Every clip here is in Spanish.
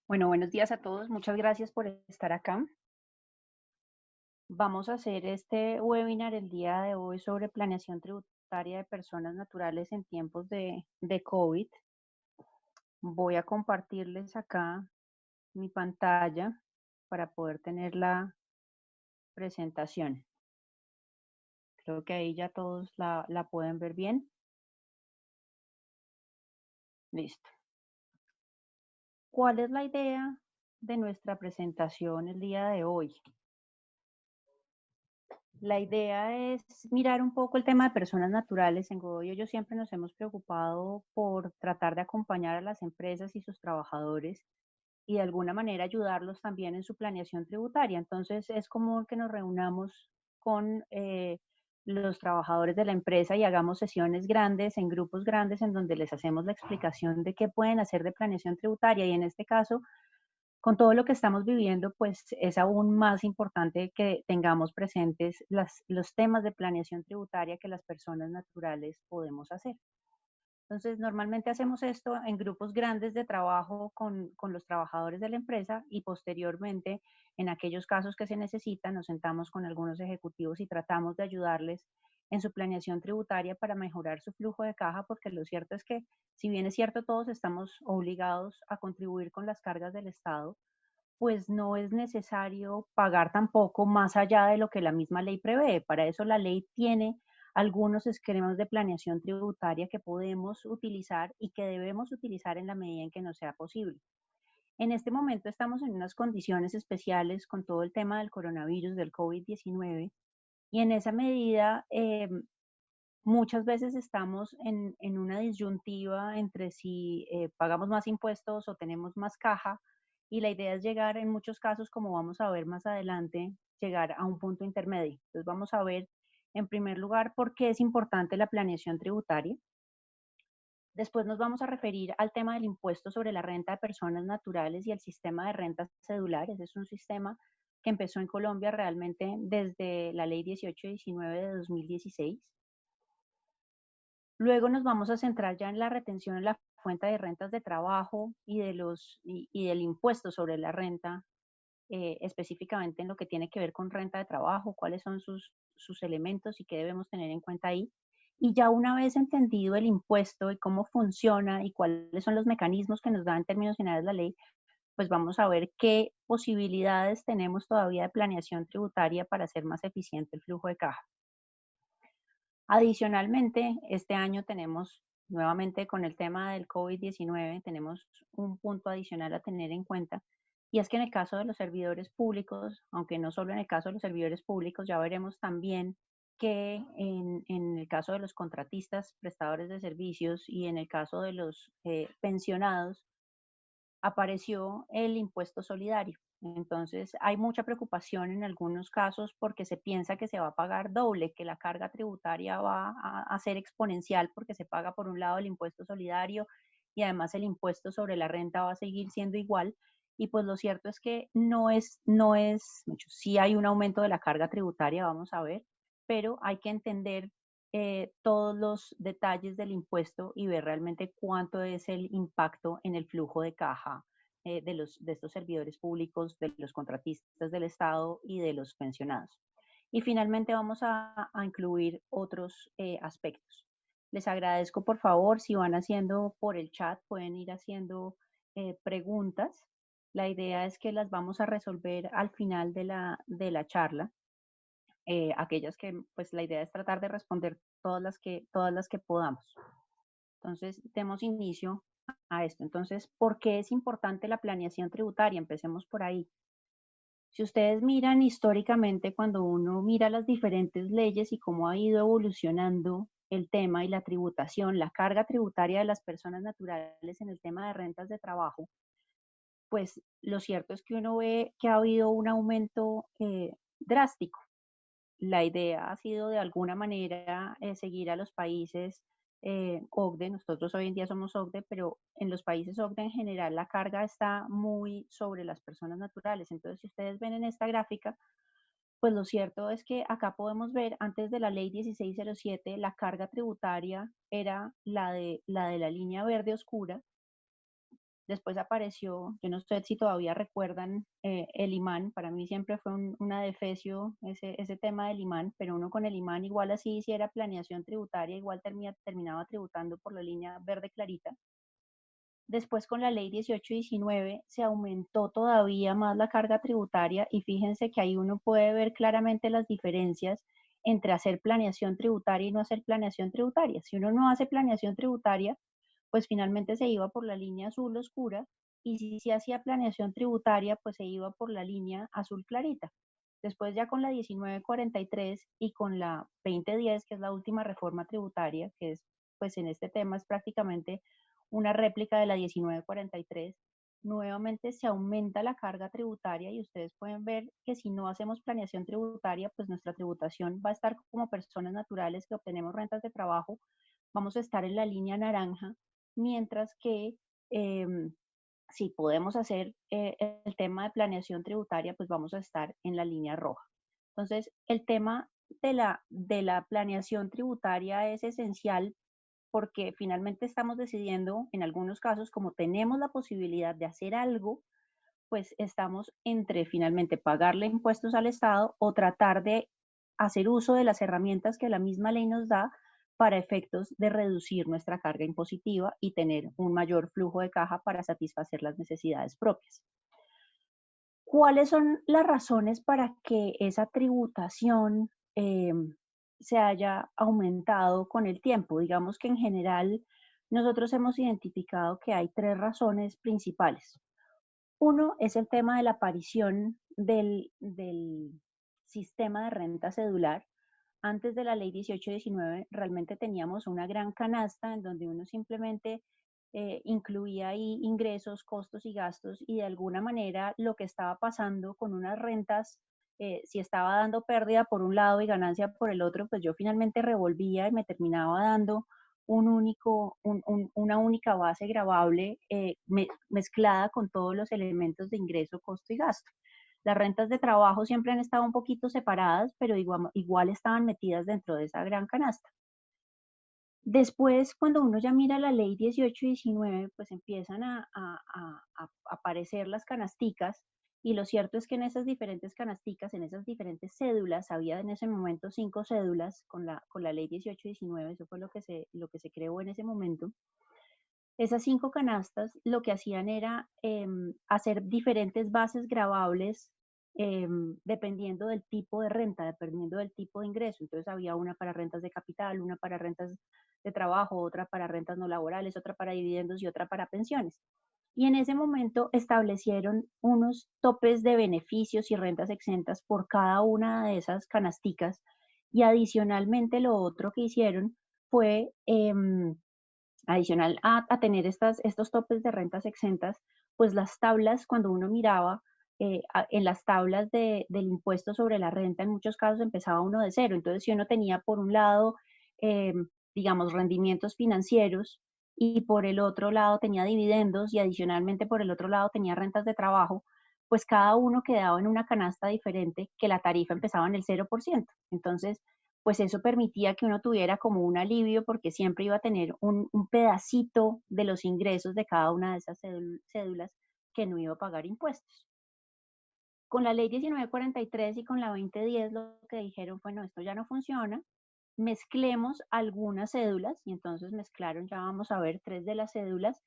Bueno, buenos días a todos. Muchas gracias por estar acá. Vamos a hacer este webinar el día de hoy sobre planeación tributaria de personas naturales en tiempos de COVID. Voy a compartirles acá mi pantalla para poder tener la presentación. Creo que ahí ya todos la pueden ver bien. Listo. ¿Cuál es la idea de nuestra presentación el día de hoy? La idea es mirar un poco el tema de personas naturales. En Godoy Hoyo siempre nos hemos preocupado por tratar de acompañar a las empresas y sus trabajadores y de alguna manera ayudarlos también en su planeación tributaria. Entonces es común que nos reunamos con los trabajadores de la empresa y hagamos sesiones grandes, en grupos grandes, en donde les hacemos la explicación de qué pueden hacer de planeación tributaria. Y en este caso, con todo lo que estamos viviendo, pues es aún más importante que tengamos presentes los temas de planeación tributaria que las personas naturales podemos hacer. Entonces, normalmente hacemos esto en grupos grandes de trabajo con los trabajadores de la empresa y posteriormente, en aquellos casos que se necesitan, nos sentamos con algunos ejecutivos y tratamos de ayudarles en su planeación tributaria para mejorar su flujo de caja, porque lo cierto es que, si bien es cierto, todos estamos obligados a contribuir con las cargas del Estado, pues no es necesario pagar tampoco más allá de lo que la misma ley prevé. Para eso la ley tiene algunos esquemas de planeación tributaria que podemos utilizar y que debemos utilizar en la medida en que nos sea posible. En este momento estamos en unas condiciones especiales con todo el tema del coronavirus, del COVID-19, y en esa medida muchas veces estamos en una disyuntiva entre si pagamos más impuestos o tenemos más caja, y la idea es llegar en muchos casos, como vamos a ver más adelante, llegar a un punto intermedio. Entonces vamos a ver en primer lugar por qué es importante la planeación tributaria. Después nos vamos a referir al tema del impuesto sobre la renta de personas naturales y el sistema de rentas cedulares. Es un sistema que empezó en Colombia realmente desde la ley 1819 de 2016. Luego nos vamos a centrar ya en la retención en la fuente de rentas de trabajo y del impuesto sobre la renta, específicamente en lo que tiene que ver con renta de trabajo, cuáles son sus elementos y qué debemos tener en cuenta ahí. Y ya una vez entendido el impuesto y cómo funciona y cuáles son los mecanismos que nos da en términos generales la ley, pues vamos a ver qué posibilidades tenemos todavía de planeación tributaria para hacer más eficiente el flujo de caja. Adicionalmente, este año tenemos, nuevamente con el tema del COVID-19, tenemos un punto adicional a tener en cuenta, y es que en el caso de los servidores públicos, aunque no solo en el caso de los servidores públicos, ya veremos también que en el caso de los contratistas, prestadores de servicios y en el caso de los pensionados, apareció el impuesto solidario. Entonces, hay mucha preocupación en algunos casos porque se piensa que se va a pagar doble, que la carga tributaria va a ser exponencial porque se paga por un lado el impuesto solidario y además el impuesto sobre la renta va a seguir siendo igual. Y pues lo cierto es que sí hay un aumento de la carga tributaria, vamos a ver, pero hay que entender todos los detalles del impuesto y ver realmente cuánto es el impacto en el flujo de caja de estos servidores públicos, de los contratistas del Estado y de los pensionados. Y finalmente vamos a incluir otros aspectos. Les agradezco, por favor, si van haciendo por el chat, pueden ir haciendo preguntas. La idea es que las vamos a resolver al final de la charla. Aquellas que, pues la idea es tratar de responder todas las que podamos. Entonces, demos inicio a esto. Entonces, ¿por qué es importante la planeación tributaria? Empecemos por ahí. Si ustedes miran históricamente, cuando uno mira las diferentes leyes y cómo ha ido evolucionando el tema y la tributación, la carga tributaria de las personas naturales en el tema de rentas de trabajo, pues lo cierto es que uno ve que ha habido un aumento drástico. La idea ha sido de alguna manera seguir a los países OCDE. Nosotros hoy en día somos OCDE, pero en los países OCDE en general la carga está muy sobre las personas naturales. Entonces, si ustedes ven en esta gráfica, pues lo cierto es que acá podemos ver, antes de la ley 1607, la carga tributaria era la de la línea verde oscura, Después apareció, yo no sé si todavía recuerdan el imán, para mí siempre fue una defecio ese tema del imán, pero uno con el imán igual así hiciera planeación tributaria, igual terminaba tributando por la línea verde clarita. Después con la ley 1819 se aumentó todavía más la carga tributaria y fíjense que ahí uno puede ver claramente las diferencias entre hacer planeación tributaria y no hacer planeación tributaria. Si uno no hace planeación tributaria, pues finalmente se iba por la línea azul oscura y si se hacía planeación tributaria, pues se iba por la línea azul clarita. Después ya con la 1943 y con la 2010, que es la última reforma tributaria, que es, pues en este tema es prácticamente una réplica de la 1943, nuevamente se aumenta la carga tributaria y ustedes pueden ver que si no hacemos planeación tributaria, pues nuestra tributación va a estar como personas naturales que obtenemos rentas de trabajo, vamos a estar en la línea naranja, mientras que si podemos hacer el tema de planeación tributaria, pues vamos a estar en la línea roja. Entonces, el tema de la planeación tributaria es esencial porque finalmente estamos decidiendo, en algunos casos, como tenemos la posibilidad de hacer algo, pues estamos entre finalmente pagarle impuestos al Estado o tratar de hacer uso de las herramientas que la misma ley nos da para efectos de reducir nuestra carga impositiva y tener un mayor flujo de caja para satisfacer las necesidades propias. ¿Cuáles son las razones para que esa tributación se haya aumentado con el tiempo? Digamos que en general nosotros hemos identificado que hay tres razones principales. Uno es el tema de la aparición del sistema de renta cedular. Antes de la ley 1819 realmente teníamos una gran canasta en donde uno simplemente incluía ahí ingresos, costos y gastos y de alguna manera lo que estaba pasando con unas rentas, si estaba dando pérdida por un lado y ganancia por el otro, pues yo finalmente revolvía y me terminaba dando una única base gravable mezclada con todos los elementos de ingreso, costo y gasto. Las rentas de trabajo siempre han estado un poquito separadas, pero igual estaban metidas dentro de esa gran canasta. Después, cuando uno ya mira la ley 1819, pues empiezan a aparecer las canasticas y lo cierto es que en esas diferentes canasticas, en esas diferentes cédulas, había en ese momento 5 cédulas con la ley 1819, eso fue lo que se creó en ese momento. Esas 5 canastas lo que hacían era hacer diferentes bases gravables dependiendo del tipo de renta, dependiendo del tipo de ingreso. Entonces había una para rentas de capital, una para rentas de trabajo, otra para rentas no laborales, otra para dividendos y otra para pensiones. Y en ese momento establecieron unos topes de beneficios y rentas exentas por cada una de esas canasticas. Y adicionalmente lo otro que hicieron fue adicional a tener estos topes de rentas exentas, pues las tablas, cuando uno miraba en las tablas del impuesto sobre la renta, en muchos casos empezaba uno de cero. Entonces, si uno tenía por un lado, eh, digamos, rendimientos financieros y por el otro lado tenía dividendos y adicionalmente por el otro lado tenía rentas de trabajo, pues cada uno quedaba en una canasta diferente que la tarifa empezaba en el 0%. Entonces, pues eso permitía que uno tuviera como un alivio porque siempre iba a tener un pedacito de los ingresos de cada una de esas cédulas que no iba a pagar impuestos. Con la ley 1943 y con la 2010 lo que dijeron fue, no, esto ya no funciona, mezclemos algunas cédulas y entonces mezclaron, ya vamos a ver, 3 de las cédulas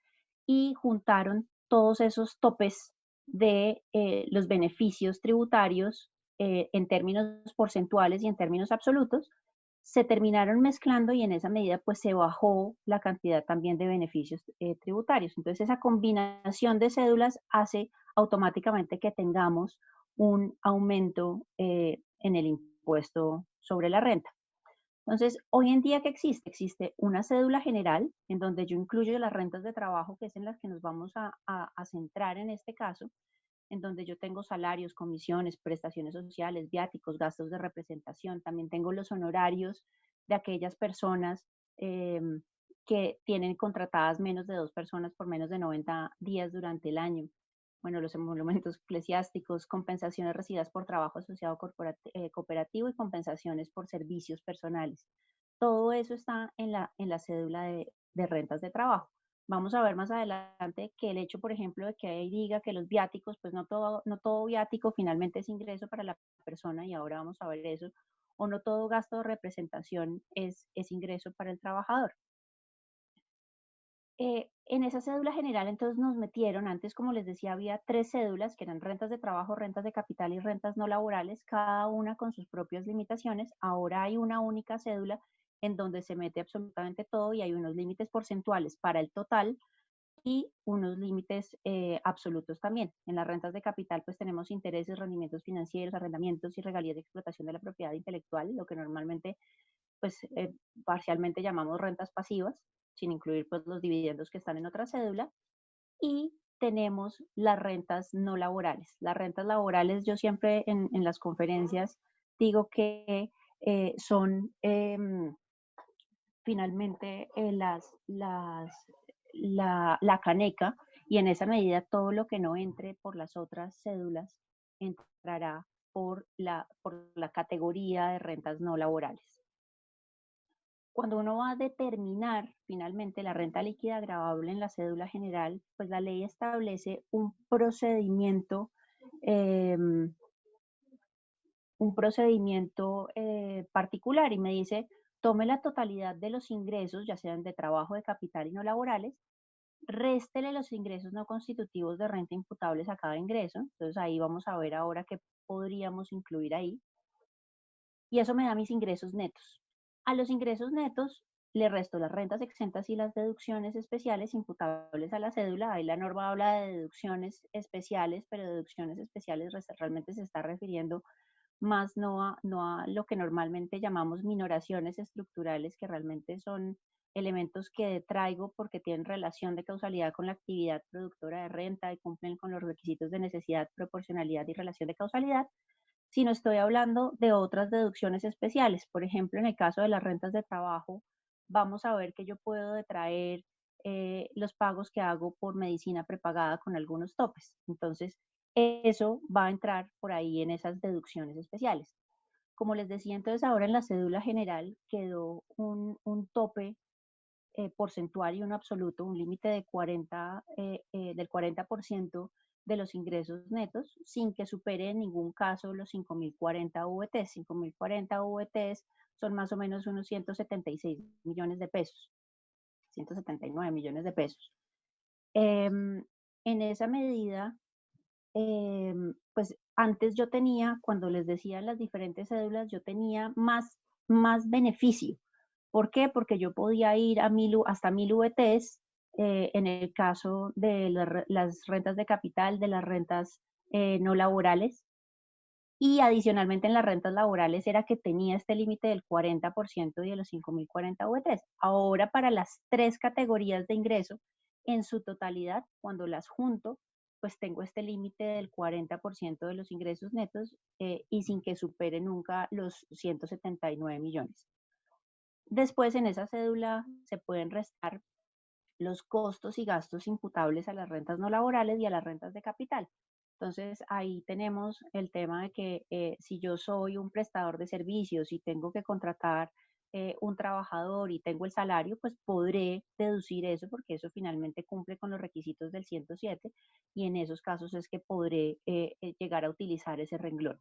y juntaron todos esos topes de los beneficios tributarios en términos porcentuales y en términos absolutos, se terminaron mezclando y en esa medida pues se bajó la cantidad también de beneficios tributarios. Entonces esa combinación de cédulas hace automáticamente que tengamos un aumento en el impuesto sobre la renta. Entonces, hoy en día, ¿qué existe? Existe una cédula general en donde yo incluyo las rentas de trabajo, que es en las que nos vamos a centrar en este caso, en donde yo tengo salarios, comisiones, prestaciones sociales, viáticos, gastos de representación. También tengo los honorarios de aquellas personas eh, que tienen contratadas menos de 2 personas por menos de 90 días durante el año. Bueno, los emolumentos eclesiásticos, compensaciones recibidas por trabajo asociado cooperativo y compensaciones por servicios personales. Todo eso está en la cédula de rentas de trabajo. Vamos a ver más adelante que el hecho, por ejemplo, de que ahí diga que los viáticos, pues no todo viático finalmente es ingreso para la persona, y ahora vamos a ver eso, o no todo gasto de representación es ingreso para el trabajador. En esa cédula general entonces nos metieron, antes como les decía había 3 cédulas que eran rentas de trabajo, rentas de capital y rentas no laborales, cada una con sus propias limitaciones. Ahora hay una única cédula en donde se mete absolutamente todo y hay unos límites porcentuales para el total y unos límites absolutos también. En las rentas de capital pues tenemos intereses, rendimientos financieros, arrendamientos y regalías de explotación de la propiedad intelectual, lo que normalmente pues parcialmente llamamos rentas pasivas, sin incluir pues los dividendos que están en otra cédula. Y tenemos las rentas no laborales. Las rentas laborales, yo siempre en las conferencias digo que son finalmente la caneca, y en esa medida todo lo que no entre por las otras cédulas entrará por la categoría de rentas no laborales. Cuando uno va a determinar finalmente la renta líquida gravable en la cédula general, pues la ley establece eh, un procedimiento particular, y me dice, tome la totalidad de los ingresos, ya sean de trabajo, de capital y no laborales, réstele los ingresos no constitutivos de renta imputables a cada ingreso. Entonces ahí vamos a ver ahora qué podríamos incluir ahí. Y eso me da mis ingresos netos. A los ingresos netos le resto las rentas exentas y las deducciones especiales imputables a la cédula. Ahí la norma habla de deducciones especiales, pero deducciones especiales realmente se está refiriendo más no a lo que normalmente llamamos minoraciones estructurales, que realmente son elementos que traigo porque tienen relación de causalidad con la actividad productora de renta y cumplen con los requisitos de necesidad, proporcionalidad y relación de causalidad, sino estoy hablando de otras deducciones especiales. Por ejemplo, en el caso de las rentas de trabajo, vamos a ver que yo puedo detraer los pagos que hago por medicina prepagada con algunos topes. Entonces, eso va a entrar por ahí en esas deducciones especiales. Como les decía, entonces ahora en la cédula general quedó un tope porcentual y uno absoluto, un límite del 40% de los ingresos netos, sin que supere en ningún caso los 5.040 VTs. 5.040 VTs son más o menos unos 176 millones de pesos, 179 millones de pesos. En esa medida, pues antes yo tenía, cuando les decía las diferentes cédulas, yo tenía más beneficio. ¿Por qué? Porque yo podía ir hasta 1000 VTs en el caso de las rentas de capital, de las rentas no laborales, y adicionalmente en las rentas laborales era que tenía este límite del 40% y de los 5.040 VTs. Ahora para las 3 categorías de ingreso, en su totalidad, cuando las junto, pues tengo este límite del 40% de los ingresos netos y sin que supere nunca los 179 millones. Después en esa cédula se pueden restar los costos y gastos imputables a las rentas no laborales y a las rentas de capital. Entonces ahí tenemos el tema de que si yo soy un prestador de servicios y tengo que contratar un trabajador y tengo el salario, pues podré deducir eso porque eso finalmente cumple con los requisitos del 107, y en esos casos es que podré llegar a utilizar ese renglón.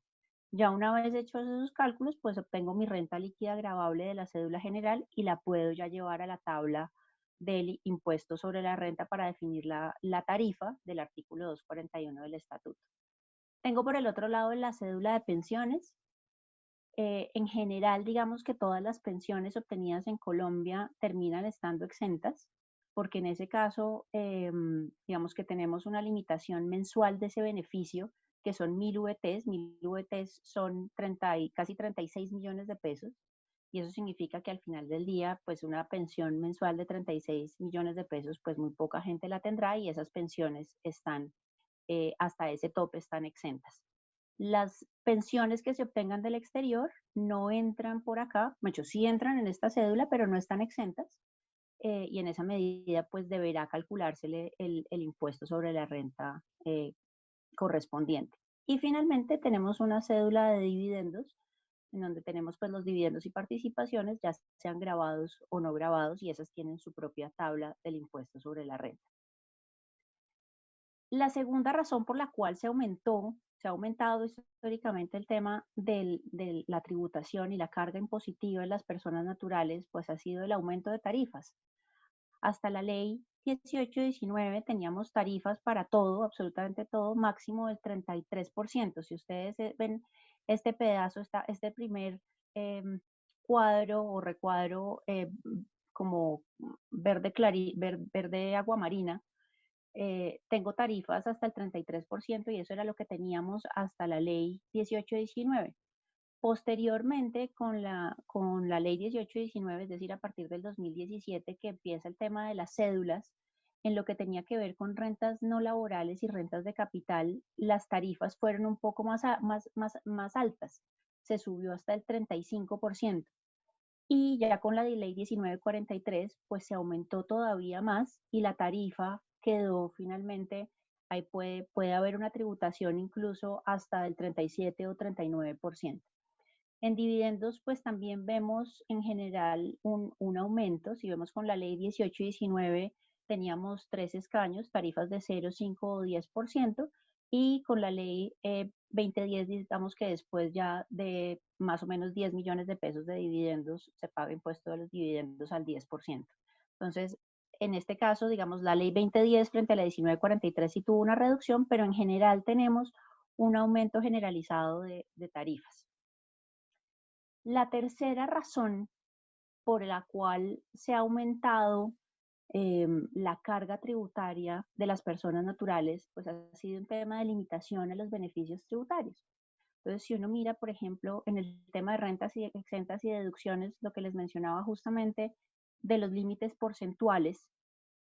Ya una vez hechos esos cálculos, pues obtengo mi renta líquida gravable de la cédula general y la puedo ya llevar a la tabla del impuesto sobre la renta para definir la tarifa del artículo 241 del estatuto. Tengo por el otro lado la cédula de pensiones. En general, digamos que todas las pensiones obtenidas en Colombia terminan estando exentas, porque en ese caso, digamos que tenemos una limitación mensual de ese beneficio, que son 1000 VTs. 1000 VTs son casi 36 millones de pesos, y eso significa que al final del día, pues una pensión mensual de 36 millones de pesos, pues muy poca gente la tendrá, y esas pensiones están, hasta ese tope están exentas. Las pensiones que se obtengan del exterior no entran por acá, muchos sí entran en esta cédula, pero no están exentas, y en esa medida pues deberá calculársele el impuesto sobre la renta correspondiente. Y finalmente tenemos una cédula de dividendos. en donde tenemos pues los dividendos y participaciones, ya sean grabados o no grabados, y esas tienen su propia tabla del impuesto sobre la renta. La segunda razón por la cual se ha aumentado históricamente el tema de la tributación y la carga impositiva en las personas naturales, pues ha sido el aumento de tarifas. Hasta la ley 1819 teníamos tarifas para todo, absolutamente todo, máximo del 33%. Si ustedes ven este pedazo, este primer cuadro o recuadro como verde aguamarina, tengo tarifas hasta el 33% y eso era lo que teníamos hasta la ley 1819. Posteriormente, con la ley 1819, es decir, a partir del 2017, que empieza el tema de las cédulas, en lo que tenía que ver con rentas no laborales y rentas de capital, las tarifas fueron un poco más altas. Se subió hasta el 35%. Y ya con la ley 1943, pues se aumentó todavía más y la tarifa quedó finalmente, ahí puede haber una tributación incluso hasta del 37 o 39%. En dividendos, pues también vemos en general un aumento. Si vemos con la ley 1819, teníamos 3 escaños, tarifas de 0, 5 o 10%, y con la ley 2010, digamos que después ya de más o menos 10 millones de pesos de dividendos, se paga impuesto de los dividendos al 10%. Entonces, en este caso, digamos, la ley 2010 frente a la 1943 sí tuvo una reducción, pero en general tenemos un aumento generalizado de tarifas. La tercera razón por la cual se ha aumentado la carga tributaria de las personas naturales, pues ha sido un tema de limitación a los beneficios tributarios. Entonces, si uno mira, por ejemplo, en el tema de rentas y exentas y deducciones, lo que les mencionaba justamente de los límites porcentuales,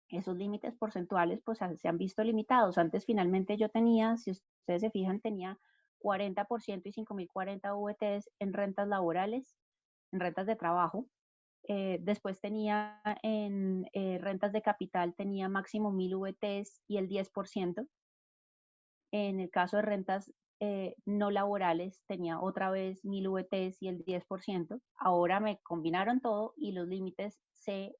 esos límites porcentuales pues se han visto limitados. Antes finalmente yo tenía, si ustedes se fijan, tenía 40% y 5.040 VTs en rentas laborales, en rentas de trabajo. Después tenía en rentas de capital, tenía máximo 1.000 VTs y el 10%. En el caso de rentas no laborales, tenía otra vez 1.000 VTs y el 10%. Ahora me combinaron todo y los límites se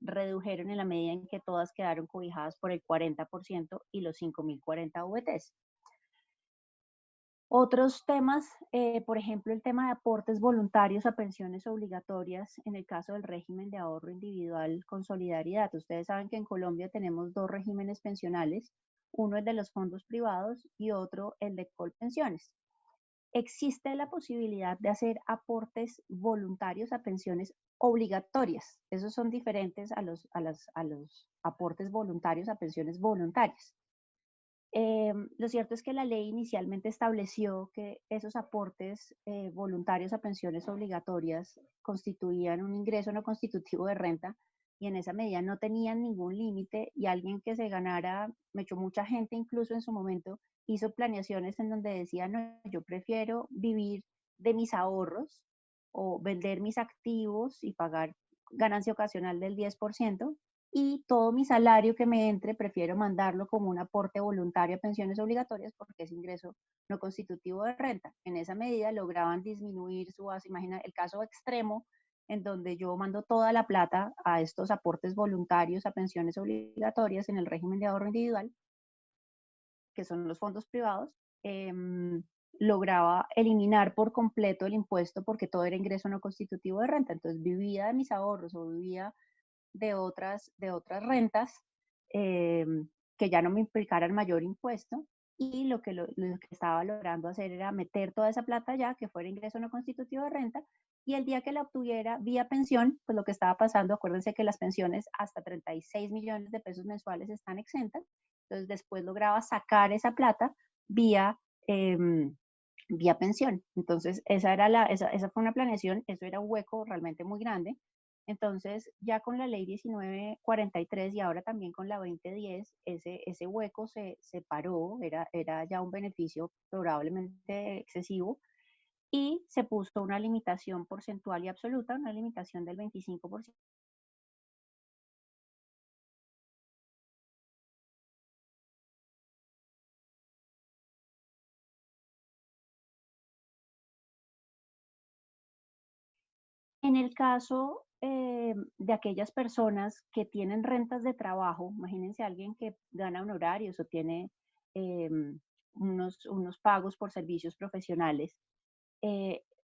redujeron en la medida en que todas quedaron cobijadas por el 40% y los 5.040 VTs. Otros temas, por ejemplo, el tema de aportes voluntarios a pensiones obligatorias en el caso del régimen de ahorro individual con solidaridad. Ustedes saben que en Colombia tenemos dos regímenes pensionales, uno el de los fondos privados y otro el de Colpensiones. Existe la posibilidad de hacer aportes voluntarios a pensiones obligatorias. Esos son diferentes a los aportes voluntarios a pensiones voluntarias. Lo cierto es que la ley inicialmente estableció que esos aportes voluntarios a pensiones obligatorias constituían un ingreso no constitutivo de renta y en esa medida no tenían ningún límite y alguien que se ganara, me echó mucha gente incluso en su momento, hizo planeaciones en donde decía, no, yo prefiero vivir de mis ahorros o vender mis activos y pagar ganancia ocasional del 10%, y todo mi salario que me entre prefiero mandarlo como un aporte voluntario a pensiones obligatorias porque es ingreso no constitutivo de renta. En esa medida lograban disminuir su base. Imagina el caso extremo en donde yo mando toda la plata a estos aportes voluntarios a pensiones obligatorias en el régimen de ahorro individual, que son los fondos privados, lograba eliminar por completo el impuesto porque todo era ingreso no constitutivo de renta. Entonces vivía de mis ahorros o vivía de otras rentas que ya no me implicaran mayor impuesto, y lo que estaba logrando hacer era meter toda esa plata ya, que fuera ingreso no constitutivo de renta, y el día que la obtuviera vía pensión, pues lo que estaba pasando, acuérdense que las pensiones hasta 36 millones de pesos mensuales están exentas, entonces después lograba sacar esa plata vía, vía pensión. Entonces esa fue una planeación, eso era un hueco realmente muy grande. Entonces, ya con la ley 1943 y ahora también con la 2010, ese hueco se paró, era ya un beneficio probablemente excesivo, y se puso una limitación porcentual y absoluta, una limitación del 25%. En el caso de aquellas personas que tienen rentas de trabajo, imagínense alguien que gana honorarios o tiene eh, unos pagos por servicios profesionales,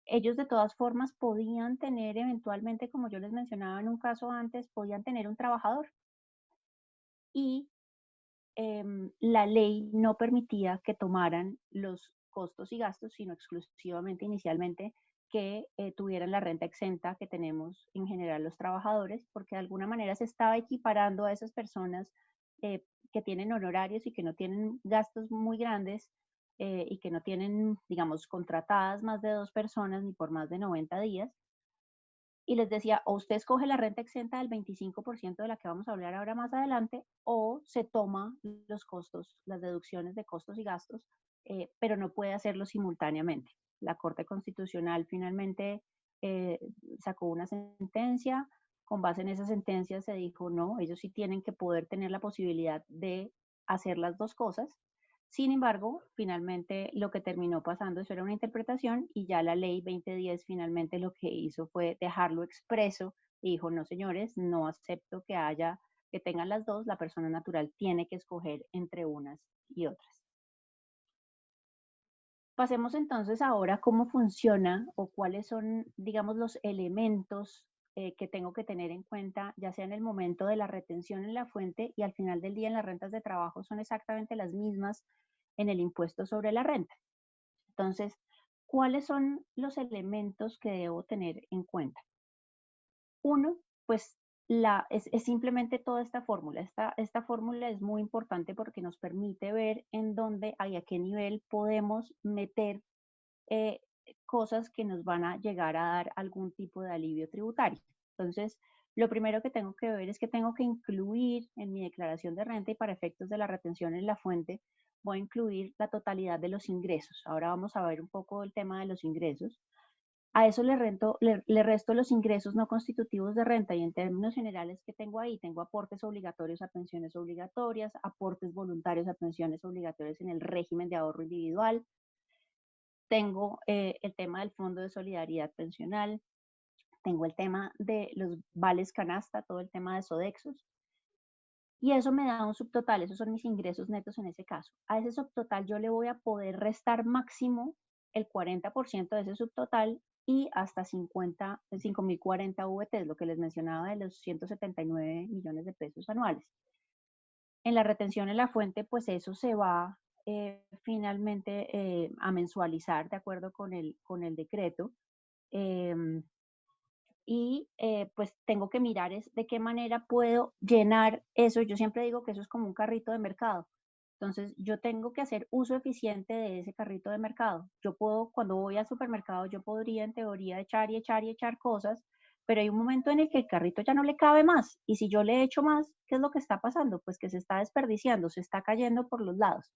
ellos de todas formas podían tener eventualmente, como yo les mencionaba en un caso antes, podían tener un trabajador y la ley no permitía que tomaran los costos y gastos, sino exclusivamente inicialmente que tuvieran la renta exenta que tenemos en general los trabajadores, porque de alguna manera se estaba equiparando a esas personas eh, que tienen honorarios y que no tienen gastos muy grandes y que no tienen, digamos, contratadas más de 2 personas ni por más de 90 días, y les decía, o usted escoge la renta exenta del 25% de la que vamos a hablar ahora más adelante, o se toma los costos, las deducciones de costos y gastos, pero no puede hacerlo simultáneamente. La Corte Constitucional finalmente eh, sacó una sentencia, con base en esa sentencia se dijo, no, ellos sí tienen que poder tener la posibilidad de hacer las dos cosas. Sin embargo, finalmente lo que terminó pasando, eso era una interpretación y ya la ley 2010 finalmente lo que hizo fue dejarlo expreso y dijo, no señores, no acepto que tengan las dos, la persona natural tiene que escoger entre unas y otras. Pasemos entonces ahora a cómo funciona o cuáles son, digamos, los elementos que tengo que tener en cuenta, ya sea en el momento de la retención en la fuente y al final del día en las rentas de trabajo son exactamente las mismas en el impuesto sobre la renta. Entonces, ¿cuáles son los elementos que debo tener en cuenta? Uno, pues es simplemente toda esta fórmula. Esta fórmula es muy importante porque nos permite ver en dónde y a qué nivel podemos meter eh, cosas que nos van a llegar a dar algún tipo de alivio tributario. Entonces, lo primero que tengo que ver es que tengo que incluir en mi declaración de renta y para efectos de la retención en la fuente, voy a incluir la totalidad de los ingresos. Ahora vamos a ver un poco el tema de los ingresos. A eso le resto los ingresos no constitutivos de renta y en términos generales que tengo ahí, tengo aportes obligatorios a pensiones obligatorias, aportes voluntarios a pensiones obligatorias en el régimen de ahorro individual, tengo el tema del Fondo de Solidaridad Pensional, tengo el tema de los vales canasta, todo el tema de Sodexos, y eso me da un subtotal, esos son mis ingresos netos en ese caso. A ese subtotal yo le voy a poder restar máximo el 40% de ese subtotal y hasta 5.040 VTs, lo que les mencionaba de los 179 millones de pesos anuales. En la retención en la fuente, pues eso se va finalmente a mensualizar de acuerdo con el decreto. Eh, pues tengo que mirar es de qué manera puedo llenar eso. Yo siempre digo que eso es como un carrito de mercado. Entonces, yo tengo que hacer uso eficiente de ese carrito de mercado. Yo puedo, cuando voy al supermercado, yo podría en teoría echar y echar y echar cosas, pero hay un momento en el que el carrito ya no le cabe más. Y si yo le echo más, ¿qué es lo que está pasando? Pues que se está desperdiciando, se está cayendo por los lados.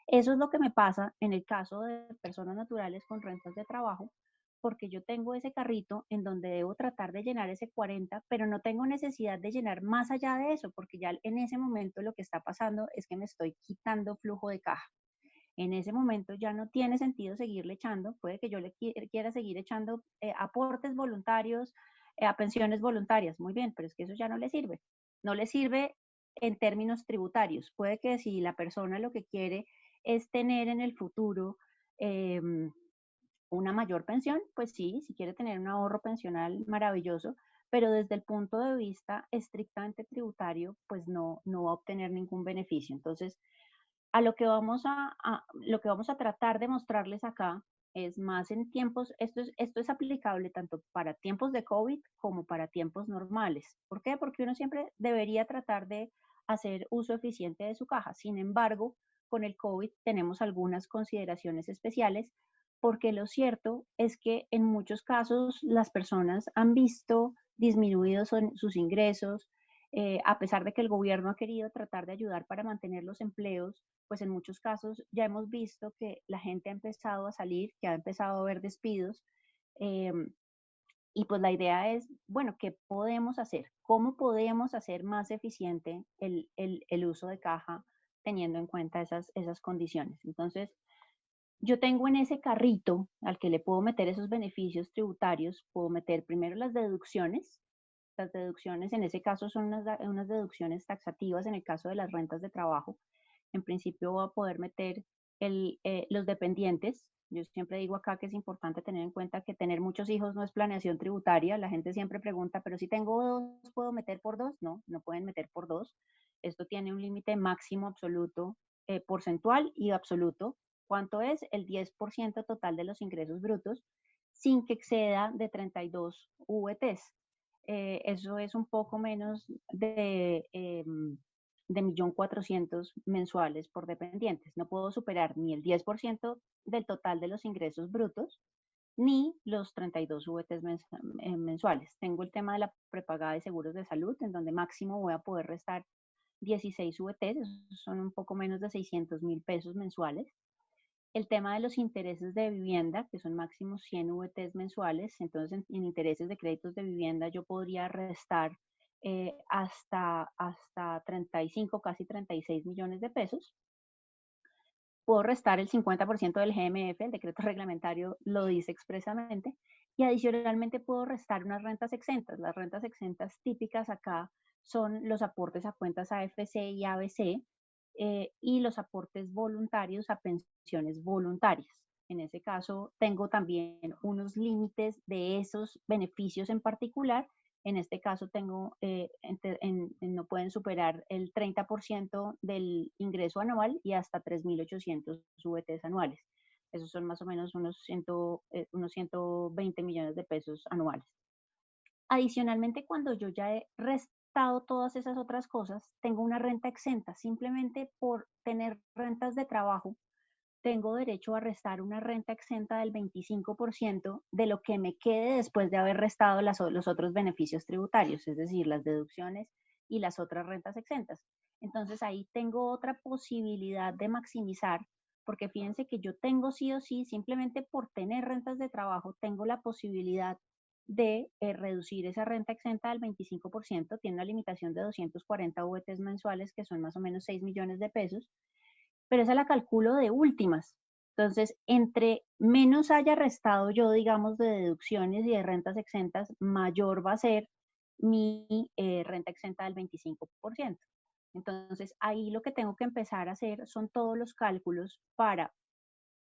Eso es lo que me pasa en el caso de personas naturales con rentas de trabajo, porque yo tengo ese carrito en donde debo tratar de llenar ese 40, pero no tengo necesidad de llenar más allá de eso, porque ya en ese momento lo que está pasando es que me estoy quitando flujo de caja. En ese momento ya no tiene sentido seguirle echando, puede que yo le quiera seguir echando aportes voluntarios a pensiones voluntarias, muy bien, pero es que eso ya no le sirve. No le sirve en términos tributarios. Puede que si la persona lo que quiere es tener en el futuro eh, una mayor pensión, pues sí, si quiere tener un ahorro pensional maravilloso, pero desde el punto de vista estrictamente tributario, pues no va a obtener ningún beneficio. Entonces, a lo que vamos a tratar de mostrarles acá es más en tiempos, esto es aplicable tanto para tiempos de COVID como para tiempos normales. ¿Por qué? Porque uno siempre debería tratar de hacer uso eficiente de su caja. Sin embargo, con el COVID tenemos algunas consideraciones especiales porque lo cierto es que en muchos casos las personas han visto disminuidos sus ingresos, a pesar de que el gobierno ha querido tratar de ayudar para mantener los empleos, pues en muchos casos ya hemos visto que la gente ha empezado a salir, que ha empezado a haber despidos. eh, y pues la idea es, bueno, ¿qué podemos hacer? ¿Cómo podemos hacer más eficiente el uso de caja teniendo en cuenta esas condiciones? Entonces, yo tengo en ese carrito al que le puedo meter esos beneficios tributarios, puedo meter primero las deducciones. Las deducciones en ese caso son unas deducciones taxativas en el caso de las rentas de trabajo. En principio voy a poder meter los dependientes. Yo siempre digo acá que es importante tener en cuenta que tener muchos hijos no es planeación tributaria. La gente siempre pregunta, pero si tengo dos, ¿puedo meter por dos? No, no pueden meter por dos. Esto tiene un límite máximo absoluto, porcentual y absoluto. ¿Cuánto es? El 10% total de los ingresos brutos, sin que exceda de 32 VTs. Eso es un poco menos de 1.400.000 mensuales por dependientes. No puedo superar ni el 10% del total de los ingresos brutos, ni los 32 VTs mensuales. Tengo el tema de la prepagada de seguros de salud, en donde máximo voy a poder restar 16 VTs, son un poco menos de 600.000 pesos mensuales. El tema de los intereses de vivienda, que son máximo 100 VTs mensuales, entonces en intereses de créditos de vivienda yo podría restar hasta 35, casi 36 millones de pesos. Puedo restar el 50% del GMF, el decreto reglamentario lo dice expresamente, y adicionalmente puedo restar unas rentas exentas. Las rentas exentas típicas acá son los aportes a cuentas AFC y ABC, y los aportes voluntarios a pensiones voluntarias. En ese caso, tengo también unos límites de esos beneficios en particular. En este caso, tengo, no pueden superar el 30% del ingreso anual y hasta 3.800 VTs anuales. Esos son más o menos unos 120 millones de pesos anuales. Adicionalmente, cuando yo ya he restado todas esas otras cosas, tengo una renta exenta. Simplemente por tener rentas de trabajo, tengo derecho a restar una renta exenta del 25% de lo que me quede después de haber restado los otros beneficios tributarios, es decir, las deducciones y las otras rentas exentas. Entonces ahí tengo otra posibilidad de maximizar, porque fíjense que yo tengo sí o sí, simplemente por tener rentas de trabajo, tengo la posibilidad de reducir esa renta exenta del 25%, tiene una limitación de 240 VTs mensuales, que son más o menos 6 millones de pesos, pero esa la calculo de últimas. Entonces, entre menos haya restado yo, digamos, de deducciones y de rentas exentas, mayor va a ser mi renta exenta del 25%. Entonces, ahí lo que tengo que empezar a hacer son todos los cálculos para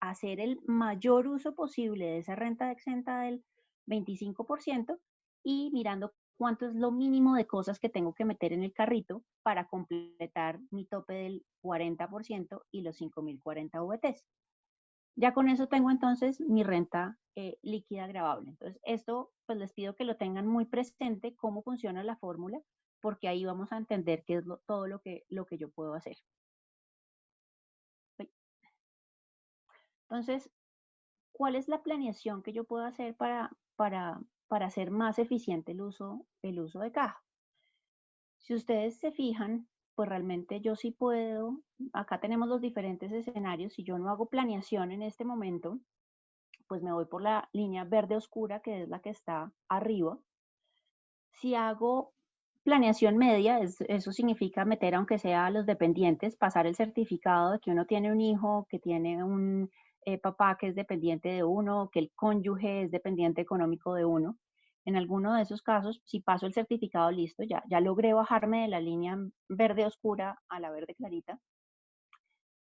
hacer el mayor uso posible de esa renta exenta del 25% y mirando cuánto es lo mínimo de cosas que tengo que meter en el carrito para completar mi tope del 40% y los 5.040 VTs. Ya con eso tengo entonces mi renta líquida gravable. Entonces, esto pues les pido que lo tengan muy presente, cómo funciona la fórmula, porque ahí vamos a entender qué es todo lo que yo puedo hacer. Entonces, ¿cuál es la planeación que yo puedo hacer para hacer más eficiente el uso de caja? Si ustedes se fijan, pues realmente yo sí puedo, acá tenemos los diferentes escenarios, si yo no hago planeación en este momento, pues me voy por la línea verde oscura, que es la que está arriba. Si hago planeación media, eso significa meter aunque sea a los dependientes, pasar el certificado de que uno tiene un hijo, que tiene un papá que es dependiente de uno, que el cónyuge es dependiente económico de uno. En alguno de esos casos, si paso el certificado, listo, ya logré bajarme de la línea verde oscura a la verde clarita.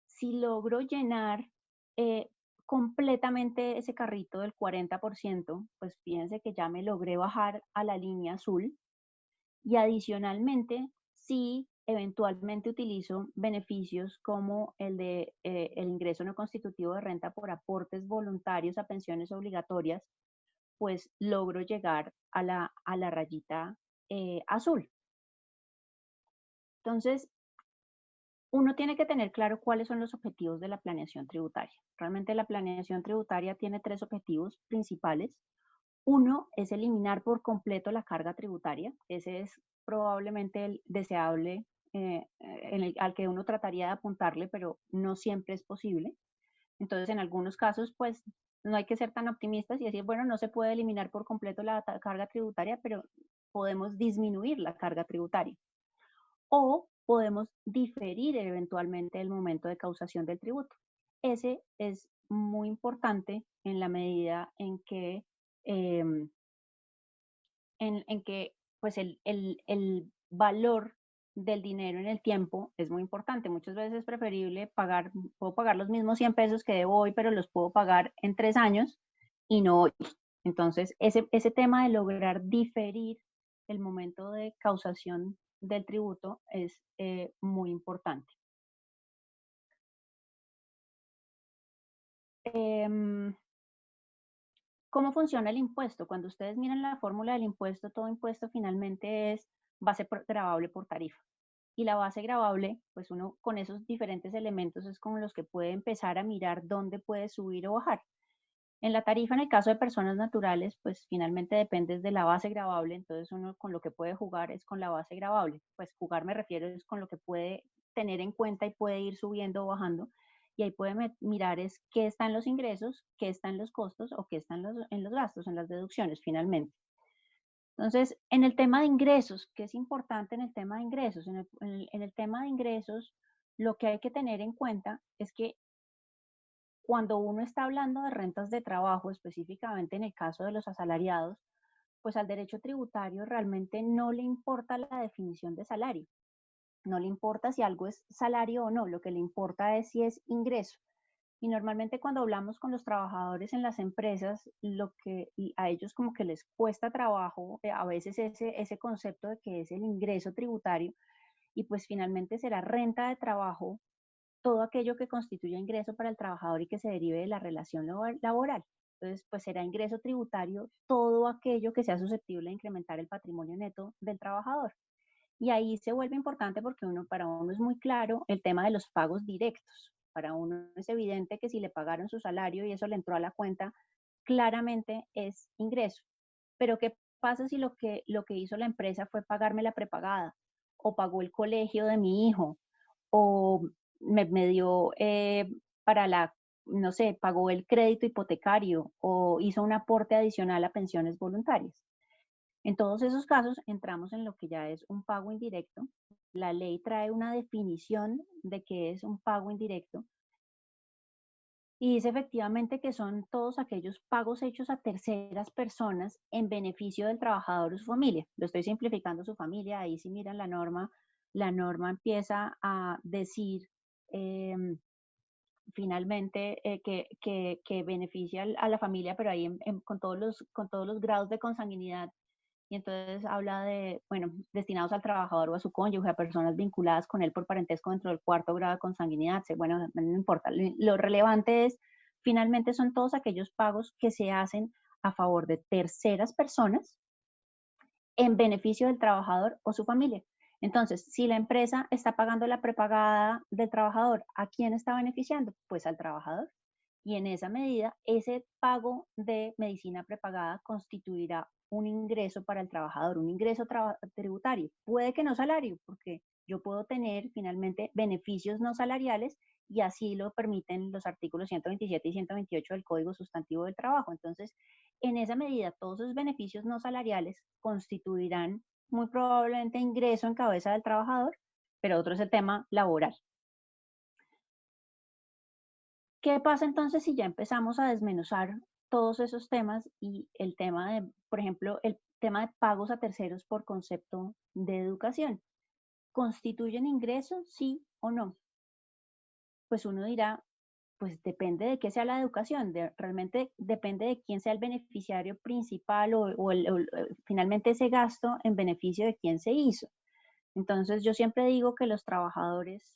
Si logro llenar eh, completamente ese carrito del 40%, pues fíjense que ya me logré bajar a la línea azul. Y adicionalmente, si eventualmente utilizo beneficios como el de el ingreso no constitutivo de renta por aportes voluntarios a pensiones obligatorias, pues logro llegar a la rayita azul. Entonces, uno tiene que tener claro cuáles son los objetivos de la planeación tributaria. Realmente la planeación tributaria tiene tres objetivos principales. Uno es eliminar por completo la carga tributaria. Ese es probablemente el deseable al que uno trataría de apuntarle, pero no siempre es posible. Entonces, en algunos casos, pues no hay que ser tan optimistas y decir, bueno, no se puede eliminar por completo la carga tributaria, pero podemos disminuir la carga tributaria. O podemos diferir eventualmente el momento de causación del tributo. ese es muy importante en la medida en que, em, en que pues el valor del dinero en el tiempo es muy importante. Muchas veces es preferible pagar, puedo pagar los mismos 100 pesos que debo hoy, pero los puedo pagar en 3 años y no hoy. Entonces, ese tema de lograr diferir el momento de causación del tributo es muy importante. Em, ¿Cómo funciona el impuesto? Cuando ustedes miran la fórmula del impuesto, todo impuesto finalmente es base gravable por tarifa. Y la base gravable, pues uno con esos diferentes elementos es con los que puede empezar a mirar dónde puede subir o bajar. En la tarifa, en el caso de personas naturales, pues finalmente depende de la base gravable, entonces uno con lo que puede jugar es con la base gravable. Pues jugar me refiero es con lo que puede tener en cuenta y puede ir subiendo o bajando. Y ahí puede mirar es qué está en los ingresos, qué está en los costos o qué está en los gastos, en las deducciones finalmente. Entonces, en el tema de ingresos, ¿qué es importante en el tema de ingresos? En el tema de ingresos, lo que hay que tener en cuenta es que cuando uno está hablando de rentas de trabajo, específicamente en el caso de los asalariados, pues al derecho tributario realmente no le importa la definición de salario. No le importa si algo es salario o no, lo que le importa es si es ingreso. Y normalmente cuando hablamos con los trabajadores en las empresas, lo que a ellos como que les cuesta trabajo, a veces ese concepto de que es el ingreso tributario, y pues finalmente será renta de trabajo todo aquello que constituya ingreso para el trabajador y que se derive de la relación laboral. Entonces, pues será ingreso tributario todo aquello que sea susceptible de incrementar el patrimonio neto del trabajador. Y ahí se vuelve importante porque para uno es muy claro el tema de los pagos directos. Para uno es evidente que si le pagaron su salario y eso le entró a la cuenta, claramente es ingreso. Pero ¿qué pasa si lo que hizo la empresa fue pagarme la prepagada? O pagó el colegio de mi hijo, o me dio para no sé, pagó el crédito hipotecario o hizo un aporte adicional a pensiones voluntarias. En todos esos casos entramos en lo que ya es un pago indirecto. La ley trae una definición de qué es un pago indirecto y dice efectivamente que son todos aquellos pagos hechos a terceras personas en beneficio del trabajador o su familia. Lo estoy simplificando su familia, ahí si miran la norma empieza a decir finalmente que beneficia a la familia, pero ahí con todos los grados de consanguinidad. Y entonces habla de, bueno, destinados al trabajador o a su cónyuge, a personas vinculadas con él por parentesco dentro del 4.º grado de consanguinidad. Bueno, no importa. Lo relevante es, finalmente son todos aquellos pagos que se hacen a favor de terceras personas en beneficio del trabajador o su familia. Entonces, si la empresa está pagando la prepagada del trabajador, ¿a quién está beneficiando? Pues al trabajador. Y en esa medida, ese pago de medicina prepagada constituirá un ingreso para el trabajador, un ingreso tributario. Puede que no salario, porque yo puedo tener finalmente beneficios no salariales y así lo permiten los artículos 127 y 128 del Código Sustantivo del Trabajo. Entonces, en esa medida, todos esos beneficios no salariales constituirán muy probablemente ingreso en cabeza del trabajador, pero otro es el tema laboral. ¿Qué pasa entonces si ya empezamos a desmenuzar todos esos temas y el tema de, por ejemplo, el tema de pagos a terceros por concepto de educación? ¿Constituyen ingresos, sí o no? Pues uno dirá, pues depende de qué sea la educación, realmente depende de quién sea el beneficiario principal finalmente ese gasto en beneficio de quién se hizo. Entonces yo siempre digo que los trabajadores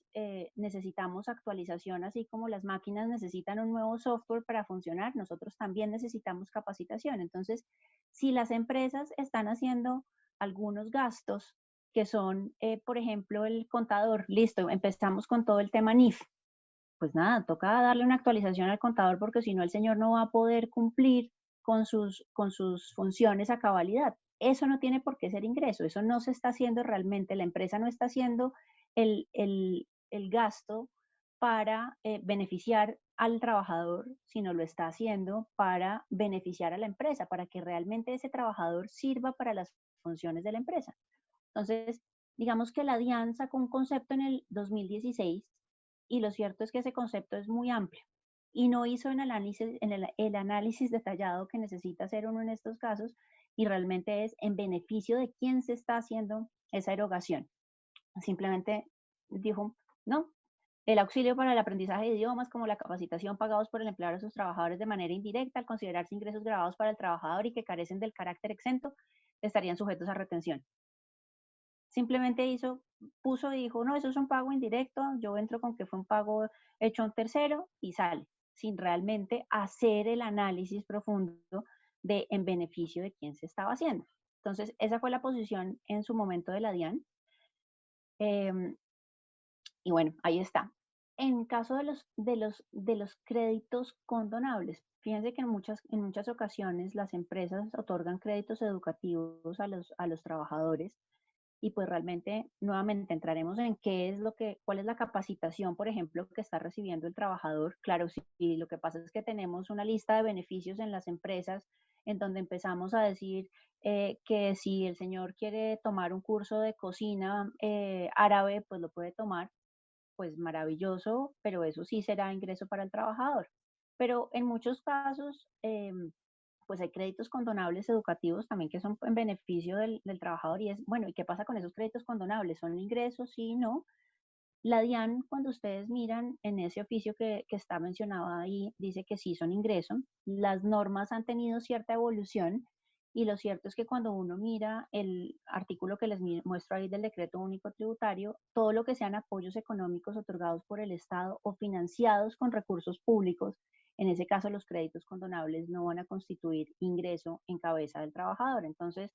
necesitamos actualización, así como las máquinas necesitan un nuevo software para funcionar, nosotros también necesitamos capacitación. Entonces, si las empresas están haciendo algunos gastos que son, por ejemplo, el contador, listo, empezamos con todo el tema NIF, pues nada, toca darle una actualización al contador porque si no el señor no va a poder cumplir con sus funciones a cabalidad. Eso no tiene por qué ser ingreso, eso no se está haciendo realmente, la empresa no está haciendo el gasto para beneficiar al trabajador, sino lo está haciendo para beneficiar a la empresa, para que realmente ese trabajador sirva para las funciones de la empresa. Entonces, digamos que la DIAN sacó un concepto en el 2016 y lo cierto es que ese concepto es muy amplio. y no hizo el análisis detallado que necesita hacer uno en estos casos, y realmente es en beneficio de quién se está haciendo esa erogación. Simplemente dijo, no, el auxilio para el aprendizaje de idiomas como la capacitación pagados por el empleador a sus trabajadores de manera indirecta, al considerarse ingresos grabados para el trabajador y que carecen del carácter exento, estarían sujetos a retención. Simplemente puso y dijo, no, eso es un pago indirecto, yo entro con que fue un pago hecho a un tercero y sale, sin realmente hacer el análisis profundo de en beneficio de quién se estaba haciendo. Entonces, esa fue la posición en su momento de la DIAN. Y bueno, ahí está. En caso de los créditos condonables, fíjense que en muchas ocasiones las empresas otorgan créditos educativos a los trabajadores, y pues realmente nuevamente entraremos en cuál es la capacitación, por ejemplo, que está recibiendo el trabajador. Claro, sí, y lo que pasa es que tenemos una lista de beneficios en las empresas en donde empezamos a decir que si el señor quiere tomar un curso de cocina árabe, pues lo puede tomar, pues maravilloso, pero eso sí será ingreso para el trabajador. Pero en muchos casos, pues hay créditos condonables educativos también que son en beneficio del trabajador, y es, bueno, ¿y qué pasa con esos créditos condonables? ¿Son ingresos? Sí, no. La DIAN, cuando ustedes miran en ese oficio que está mencionado ahí, dice que sí son ingresos. Las normas han tenido cierta evolución, y lo cierto es que cuando uno mira el artículo que les muestro ahí del Decreto Único Tributario, todo lo que sean apoyos económicos otorgados por el Estado o financiados con recursos públicos, en ese caso los créditos condonables no van a constituir ingreso en cabeza del trabajador. Entonces,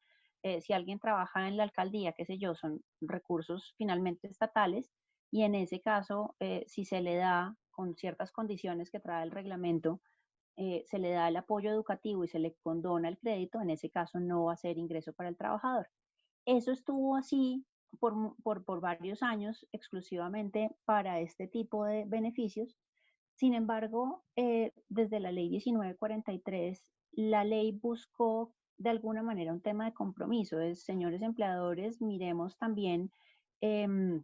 si alguien trabaja en la alcaldía, qué sé yo, son recursos finalmente estatales, y en ese caso, si se le da con ciertas condiciones que trae el reglamento, se le da el apoyo educativo y se le condona el crédito, en ese caso no va a ser ingreso para el trabajador. Eso estuvo así por varios años exclusivamente para este tipo de beneficios. Sin embargo, desde la ley 1943, la ley buscó de alguna manera un tema de compromiso. Es, señores empleadores, miremos también, em,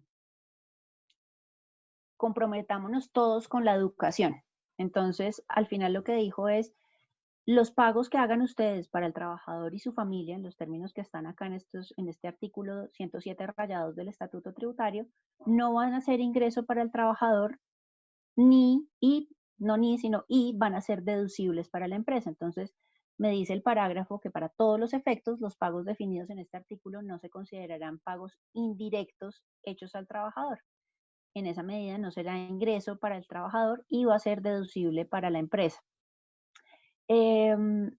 comprometámonos todos con la educación. Entonces, al final lo que dijo es, los pagos que hagan ustedes para el trabajador y su familia, en los términos que están acá en este artículo 107 rayados del Estatuto Tributario, no van a ser ingreso para el trabajador, sino y van a ser deducibles para la empresa. Entonces, me dice el parágrafo que para todos los efectos, los pagos definidos en este artículo no se considerarán pagos indirectos hechos al trabajador. En esa medida no será ingreso para el trabajador y va a ser deducible para la empresa. ¿Qué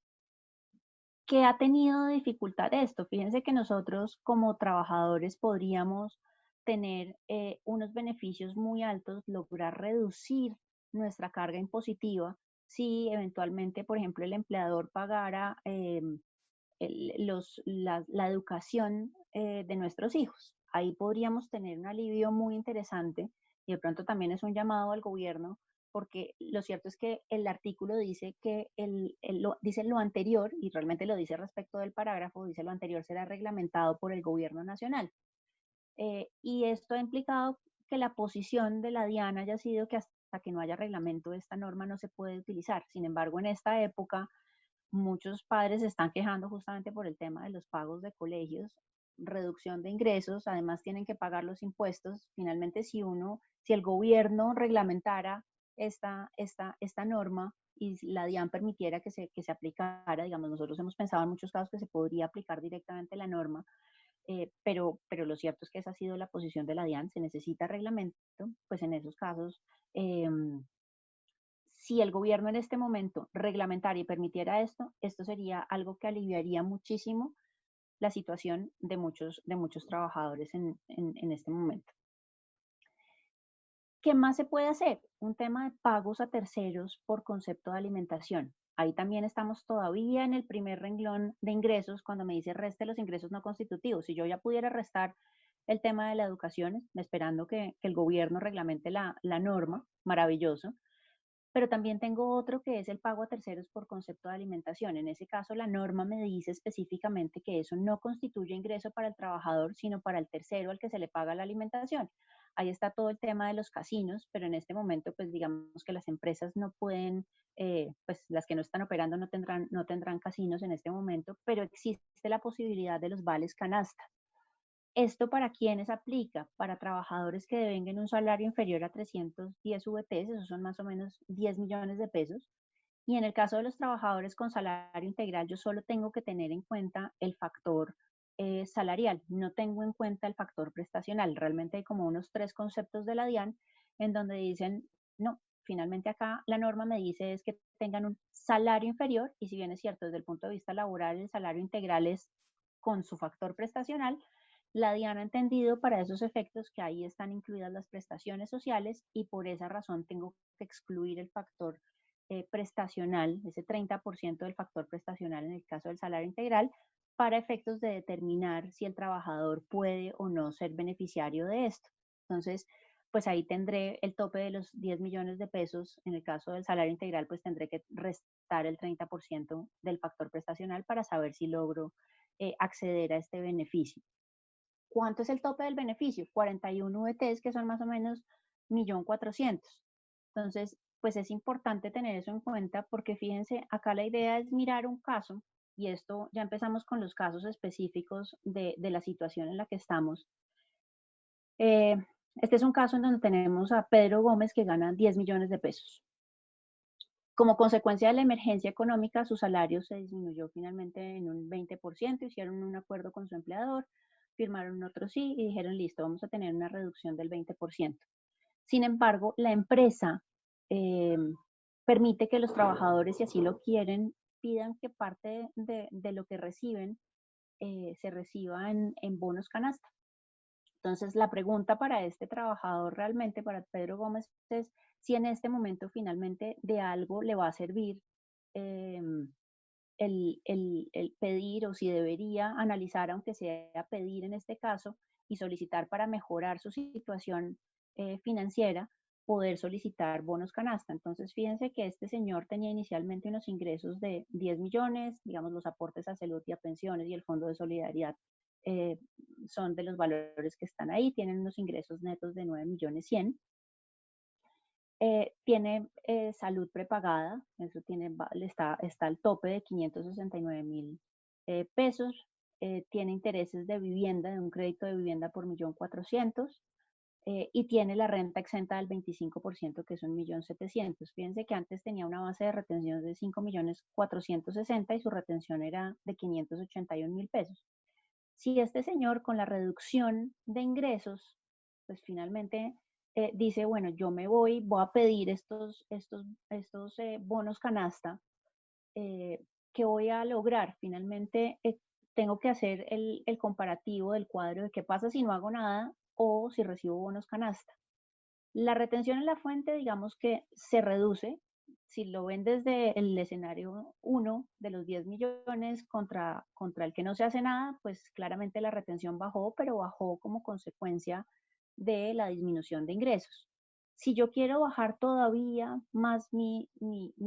ha tenido dificultad esto? Fíjense que nosotros como trabajadores podríamos tener unos beneficios muy altos, lograr reducir nuestra carga impositiva si eventualmente, por ejemplo, el empleador pagara la educación de nuestros hijos. Ahí podríamos tener un alivio muy interesante, y de pronto también es un llamado al gobierno, porque lo cierto es que el artículo dice que dice lo anterior, y realmente lo dice respecto del parágrafo, dice lo anterior será reglamentado por el gobierno nacional. Y esto ha implicado que la posición de la DIAN haya sido que hasta que no haya reglamento esta norma no se puede utilizar. Sin embargo, en esta época muchos padres se están quejando justamente por el tema de los pagos de colegios, reducción de ingresos, además tienen que pagar los impuestos. Finalmente, si el gobierno reglamentara esta norma y la DIAN permitiera que se aplicara, digamos, nosotros hemos pensado en muchos casos que se podría aplicar directamente la norma, pero lo cierto es que esa ha sido la posición de la DIAN, se necesita reglamento, pues en esos casos, si el gobierno en este momento reglamentara y permitiera esto sería algo que aliviaría muchísimo la situación de muchos trabajadores en este momento. ¿Qué más se puede hacer? Un tema de pagos a terceros por concepto de alimentación. Ahí también estamos todavía en el primer renglón de ingresos cuando me dice reste los ingresos no constitutivos. Si yo ya pudiera restar el tema de la educación, esperando que el gobierno reglamente la norma, maravilloso. Pero también tengo otro que es el pago a terceros por concepto de alimentación. En ese caso, la norma me dice específicamente que eso no constituye ingreso para el trabajador, sino para el tercero al que se le paga la alimentación. Ahí está todo el tema de los casinos, pero en este momento, pues digamos que las empresas no pueden, pues las que no están operando no tendrán casinos en este momento, pero existe la posibilidad de los vales canasta. ¿Esto para quiénes aplica? Para trabajadores que devenguen un salario inferior a 310 VTs, esos son más o menos 10 millones de pesos. Y en el caso de los trabajadores con salario integral, yo solo tengo que tener en cuenta el factor salarial, no tengo en cuenta el factor prestacional. Realmente hay como unos 3 conceptos de la DIAN en donde dicen, no, finalmente acá la norma me dice es que tengan un salario inferior, y si bien es cierto, desde el punto de vista laboral, el salario integral es con su factor prestacional, la DIAN ha entendido para esos efectos que ahí están incluidas las prestaciones sociales, y por esa razón tengo que excluir el factor prestacional, ese 30% del factor prestacional en el caso del salario integral, para efectos de determinar si el trabajador puede o no ser beneficiario de esto. Entonces, pues ahí tendré el tope de los 10 millones de pesos. En el caso del salario integral, pues tendré que restar el 30% del factor prestacional para saber si logro acceder a este beneficio. ¿Cuánto es el tope del beneficio? 41 VTs, que son más o menos 1.400.000. Entonces, pues es importante tener eso en cuenta, porque fíjense, acá la idea es mirar un caso, y esto ya empezamos con los casos específicos de la situación en la que estamos. Eh, este es un caso en donde tenemos a Pedro Gómez, que gana 10 millones de pesos. Como consecuencia de la emergencia económica, su salario se disminuyó finalmente en un 20%, hicieron un acuerdo con su empleador, firmaron otro sí y dijeron, listo, vamos a tener una reducción del 20%. Sin embargo, la empresa eh, permite que los trabajadores, si así lo quieren, pidan que parte de lo que reciben se reciba en bonos canasta. Entonces, la pregunta para este trabajador realmente, para Pedro Gómez, es si en este momento finalmente de algo le va a servir eh, el pedir, o si debería analizar, aunque sea pedir en este caso, y solicitar para mejorar su situación financiera, poder solicitar bonos canasta. Entonces, fíjense que este señor tenía inicialmente unos ingresos de 10 millones, digamos, los aportes a salud y a pensiones y el Fondo de Solidaridad eh, son de los valores que están ahí, tienen unos ingresos netos de 9.100.000. Tiene salud prepagada, eso tiene, está al tope de 569.000 pesos. Tiene intereses de vivienda, de un crédito de vivienda por 1.400.000, y tiene la renta exenta del 25%, que es 1.700.000. Fíjense que antes tenía una base de retención de 5.460.000 y su retención era de 581.000 pesos. Si este señor, con la reducción de ingresos, pues finalmente dice, bueno, yo me voy a pedir estos bonos canasta, ¿qué voy a lograr? Finalmente tengo que hacer el comparativo del cuadro de qué pasa si no hago nada o si recibo bonos canasta. La retención en la fuente, digamos que se reduce. Si lo ven desde el escenario 1 de los 10 millones contra el que no se hace nada, pues claramente la retención bajó, pero bajó como consecuencia de la disminución de ingresos. Si yo quiero bajar todavía más mi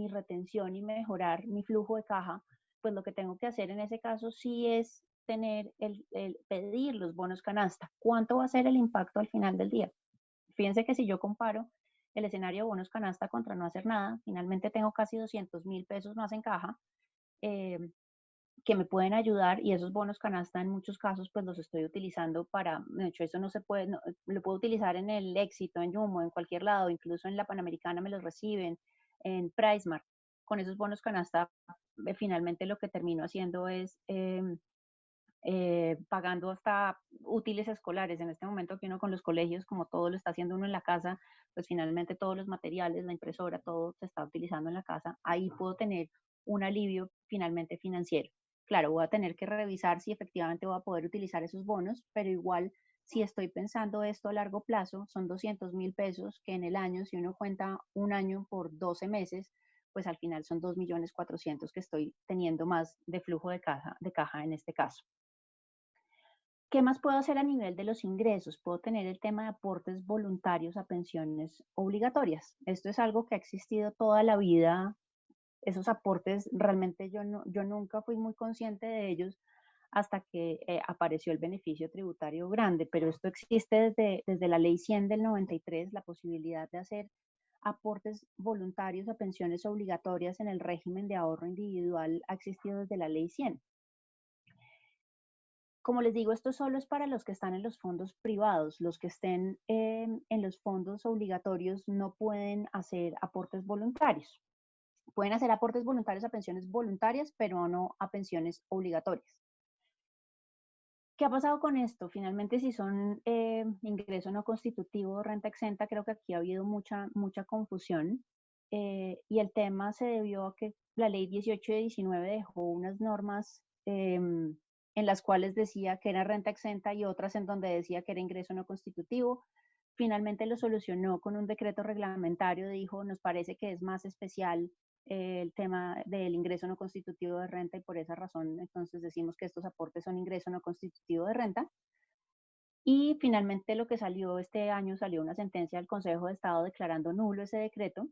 retención y mejorar mi flujo de caja, pues lo que tengo que hacer en ese caso sí es pedir los bonos canasta. ¿Cuánto va a ser el impacto al final del día? Fíjense que si yo comparo el escenario de bonos canasta contra no hacer nada, finalmente tengo casi 200.000 pesos más en caja eh, que me pueden ayudar, y esos bonos canasta en muchos casos pues los estoy utilizando para, de hecho eso no se puede, no, lo puedo utilizar en el Éxito, en Jumbo, en cualquier lado, incluso en la Panamericana me los reciben, en PriceMart. Con esos bonos canasta finalmente lo que termino haciendo es pagando hasta útiles escolares. En este momento que uno con los colegios, como todo lo está haciendo uno en la casa, pues finalmente todos los materiales, la impresora, todo se está utilizando en la casa. Ahí puedo tener un alivio finalmente financiero. Claro, voy a tener que revisar si efectivamente voy a poder utilizar esos bonos, pero igual si estoy pensando esto a largo plazo, son 200.000 pesos que en el año, si uno cuenta un año por 12 meses, pues al final son 2.400.000 que estoy teniendo más de flujo de caja en este caso. ¿Qué más puedo hacer a nivel de los ingresos? Puedo tener el tema de aportes voluntarios a pensiones obligatorias. Esto es algo que ha existido toda la vida. Esos aportes realmente yo nunca fui muy consciente de ellos hasta que apareció el beneficio tributario grande, pero esto existe desde la Ley 100 del 93, la posibilidad de hacer aportes voluntarios a pensiones obligatorias en el régimen de ahorro individual ha existido desde la Ley 100. Como les digo, esto solo es para los que están en los fondos privados. Los que estén en los fondos obligatorios no pueden hacer aportes voluntarios. Pueden hacer aportes voluntarios a pensiones voluntarias, pero no a pensiones obligatorias. ¿Qué ha pasado con esto? Finalmente, si son ingreso no constitutivo o renta exenta, creo que aquí ha habido mucha confusión. Y el tema se debió a que la ley 18 de 19 dejó unas normas en las cuales decía que era renta exenta y otras en donde decía que era ingreso no constitutivo. Finalmente lo solucionó con un decreto reglamentario, dijo, nos parece que es más especial el tema del ingreso no constitutivo de renta y por esa razón entonces decimos que estos aportes son ingreso no constitutivo de renta. Y finalmente lo que salió este año, salió una sentencia del Consejo de Estado declarando nulo ese decreto.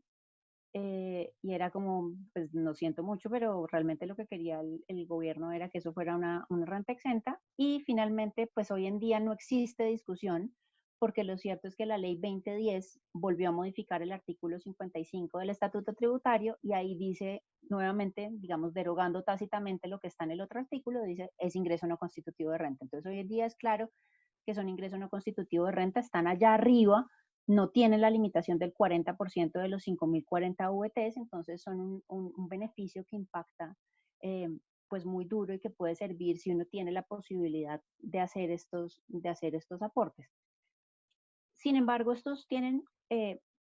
Y era como, pues no siento mucho, pero realmente lo que quería el gobierno era que eso fuera una renta exenta. Y finalmente, pues hoy en día no existe discusión, porque lo cierto es que la ley 2010 volvió a modificar el artículo 55 del Estatuto Tributario y ahí dice nuevamente, digamos, derogando tácitamente lo que está en el otro artículo, dice es ingreso no constitutivo de renta. Entonces hoy en día es claro que son ingreso no constitutivo de renta, están allá arriba, no tienen la limitación del 40% de los 5.040 VTs, entonces son un beneficio que impacta pues muy duro y que puede servir si uno tiene la posibilidad de hacer estos aportes. Sin embargo, estos tienen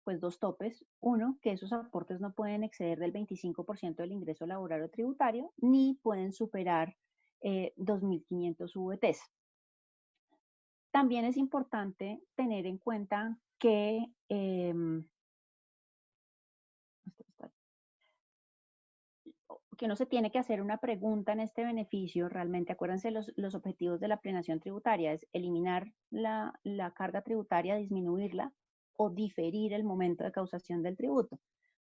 pues dos topes. Uno, que esos aportes no pueden exceder del 25% del ingreso laboral o tributario, ni pueden superar 2.500 VTs. También es importante tener en cuenta que uno se tiene que hacer una pregunta en este beneficio. Realmente, acuérdense, los objetivos de la planeación tributaria es eliminar la carga tributaria, disminuirla o diferir el momento de causación del tributo.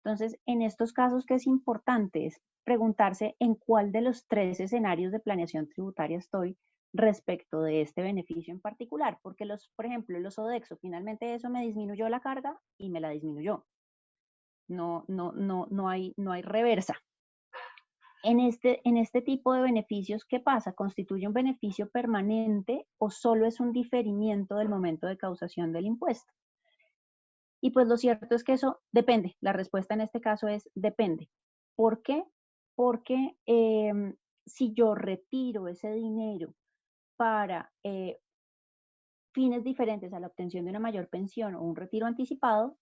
Entonces, en estos casos, ¿qué es importante? Es preguntarse en cuál de los 3 escenarios de planeación tributaria estoy respecto de este beneficio en particular, porque por ejemplo, los Sodexo, finalmente eso me disminuyó la carga y me la disminuyó. No hay reversa. En este tipo de beneficios, ¿qué pasa? ¿Constituye un beneficio permanente o solo es un diferimiento del momento de causación del impuesto? Y pues lo cierto es que eso depende. La respuesta en este caso es depende. ¿Por qué? Porque si yo retiro ese dinero para fines diferentes a la obtención de una mayor pensión o un retiro anticipado,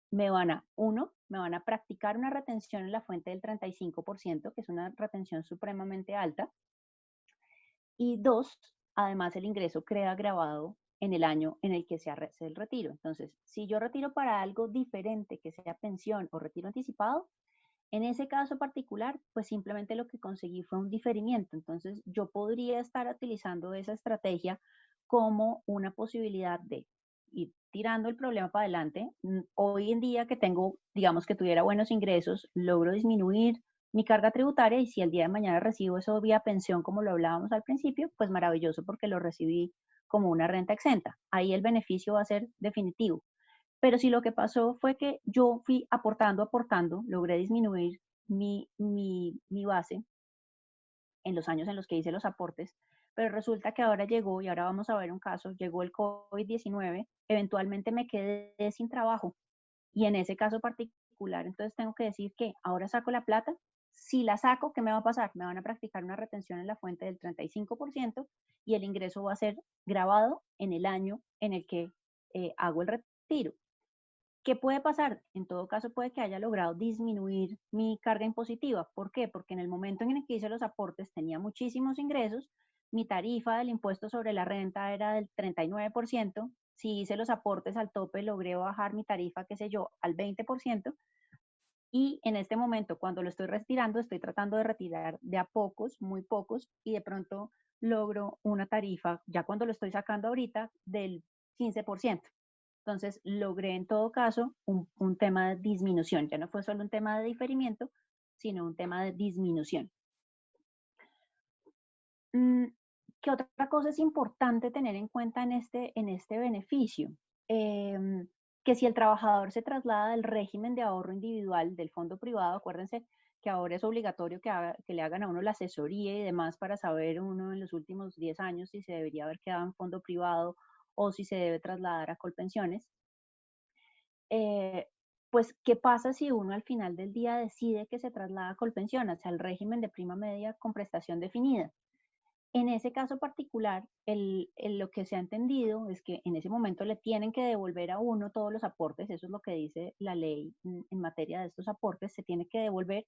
me van a practicar una retención en la fuente del 35%, que es una retención supremamente alta. Y 2, además el ingreso queda grabado en el año en el que se hace el retiro. Entonces, si yo retiro para algo diferente, que sea pensión o retiro anticipado, en ese caso particular, pues simplemente lo que conseguí fue un diferimiento. Entonces, yo podría estar utilizando esa estrategia como una posibilidad de ir tirando el problema para adelante. Hoy en día que tengo, digamos que tuviera buenos ingresos, logro disminuir mi carga tributaria y si el día de mañana recibo eso vía pensión, como lo hablábamos al principio, pues maravilloso porque lo recibí como una renta exenta. Ahí el beneficio va a ser definitivo. Pero si lo que pasó fue que yo fui aportando, logré disminuir mi base en los años en los que hice los aportes, pero resulta que ahora llegó, y ahora vamos a ver un caso, llegó el COVID-19, eventualmente me quedé sin trabajo, y en ese caso particular, entonces tengo que decir que ahora saco la plata. Si la saco, ¿qué me va a pasar? Me van a practicar una retención en la fuente del 35% y el ingreso va a ser grabado en el año en el que hago el retiro. ¿Qué puede pasar? En todo caso, puede que haya logrado disminuir mi carga impositiva. ¿Por qué? Porque en el momento en el que hice los aportes tenía muchísimos ingresos, mi tarifa del impuesto sobre la renta era del 39%, si hice los aportes al tope logré bajar mi tarifa, qué sé yo, al 20%, y en este momento cuando lo estoy retirando, estoy tratando de retirar de a pocos, muy pocos, y de pronto logro una tarifa, ya cuando lo estoy sacando ahorita, del 15%. Entonces, logré en todo caso un tema de disminución. Ya no fue solo un tema de diferimiento, sino un tema de disminución. ¿Qué otra cosa es importante tener en cuenta en este beneficio? Que si el trabajador se traslada del régimen de ahorro individual del fondo privado, acuérdense que ahora es obligatorio que le hagan a uno la asesoría y demás para saber uno en los últimos 10 años si se debería haber quedado en fondo privado o si se debe trasladar a Colpensiones. Eh, pues, ¿qué pasa si uno al final del día decide que se traslada a Colpensiones, al régimen de prima media con prestación definida? En ese caso particular, lo que se ha entendido es que en ese momento le tienen que devolver a uno todos los aportes, eso es lo que dice la ley en materia de estos aportes, se tiene que devolver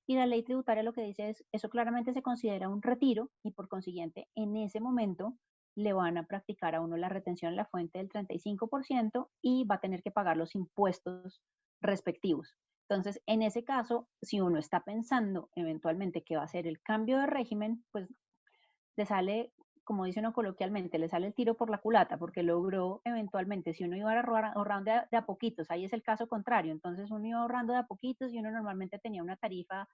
y la ley tributaria lo que dice es, eso claramente se considera un retiro y por consiguiente en ese momento le van a practicar a uno la retención en la fuente del 35% y va a tener que pagar los impuestos respectivos. Entonces, en ese caso, si uno está pensando eventualmente que va a ser el cambio de régimen, pues le sale, como dice uno coloquialmente, le sale el tiro por la culata, porque logró eventualmente, si uno iba ahorrando de a poquitos, ahí es el caso contrario, entonces uno iba ahorrando de a poquitos y uno normalmente tenía una tarifa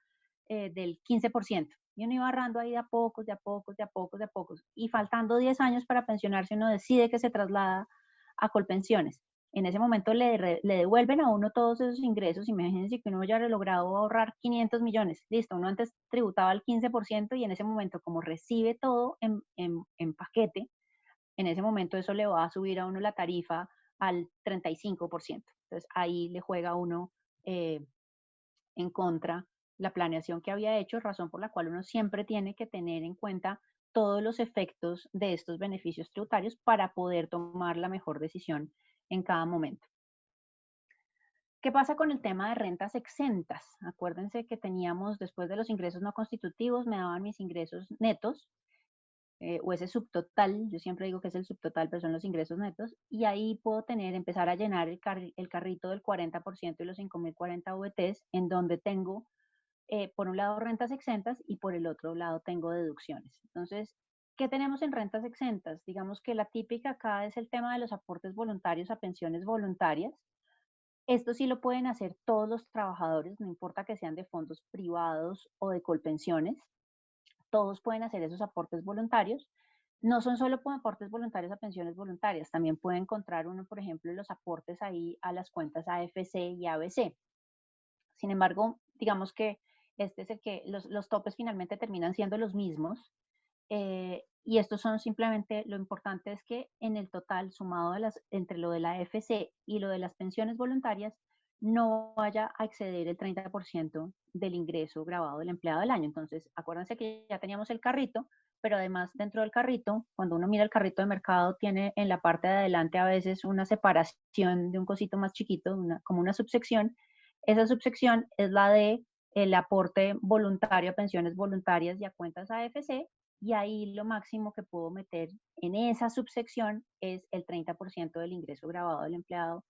del 15%, y uno iba ahorrando ahí de a pocos, de a pocos, de a pocos, de a pocos, y faltando 10 años para pensionarse, uno decide que se traslada a Colpensiones. En ese momento le devuelven a uno todos esos ingresos. Imagínense que uno ya ha logrado ahorrar 500 millones. Listo, uno antes tributaba el 15% y en ese momento, como recibe todo en paquete, en ese momento eso le va a subir a uno la tarifa al 35%. Entonces ahí le juega a uno eh, en contra la planeación que había hecho, razón por la cual uno siempre tiene que tener en cuenta todos los efectos de estos beneficios tributarios para poder tomar la mejor decisión en cada momento. ¿Qué pasa con el tema de rentas exentas? Acuérdense que teníamos, después de los ingresos no constitutivos, me daban mis ingresos netos, o ese subtotal, yo siempre digo que es el subtotal, pero son los ingresos netos, y ahí puedo empezar a llenar el carrito del 40% y los 5.040 VTs, en donde tengo, por un lado, rentas exentas y por el otro lado tengo deducciones. Entonces, ¿qué tenemos en rentas exentas? Digamos que la típica acá es el tema de los aportes voluntarios a pensiones voluntarias. Esto sí lo pueden hacer todos los trabajadores, no importa que sean de fondos privados o de colpensiones. Todos pueden hacer esos aportes voluntarios. No son solo aportes voluntarios a pensiones voluntarias, también puede encontrar uno, por ejemplo, los aportes ahí a las cuentas AFC y ABC. Sin embargo, digamos que este es el que los topes finalmente terminan siendo los mismos. Y estos son simplemente, lo importante es que en el total, sumado entre lo de la AFC y lo de las pensiones voluntarias, no vaya a exceder el 30% del ingreso grabado del empleado del año. Entonces, acuérdense que ya teníamos el carrito, pero además dentro del carrito, cuando uno mira el carrito de mercado, tiene en la parte de adelante a veces una separación de un cosito más chiquito, como una subsección. Esa subsección es la de el aporte voluntario a pensiones voluntarias y a cuentas AFC, y ahí lo máximo que puedo meter en esa subsección es el 30% del ingreso grabado del empleado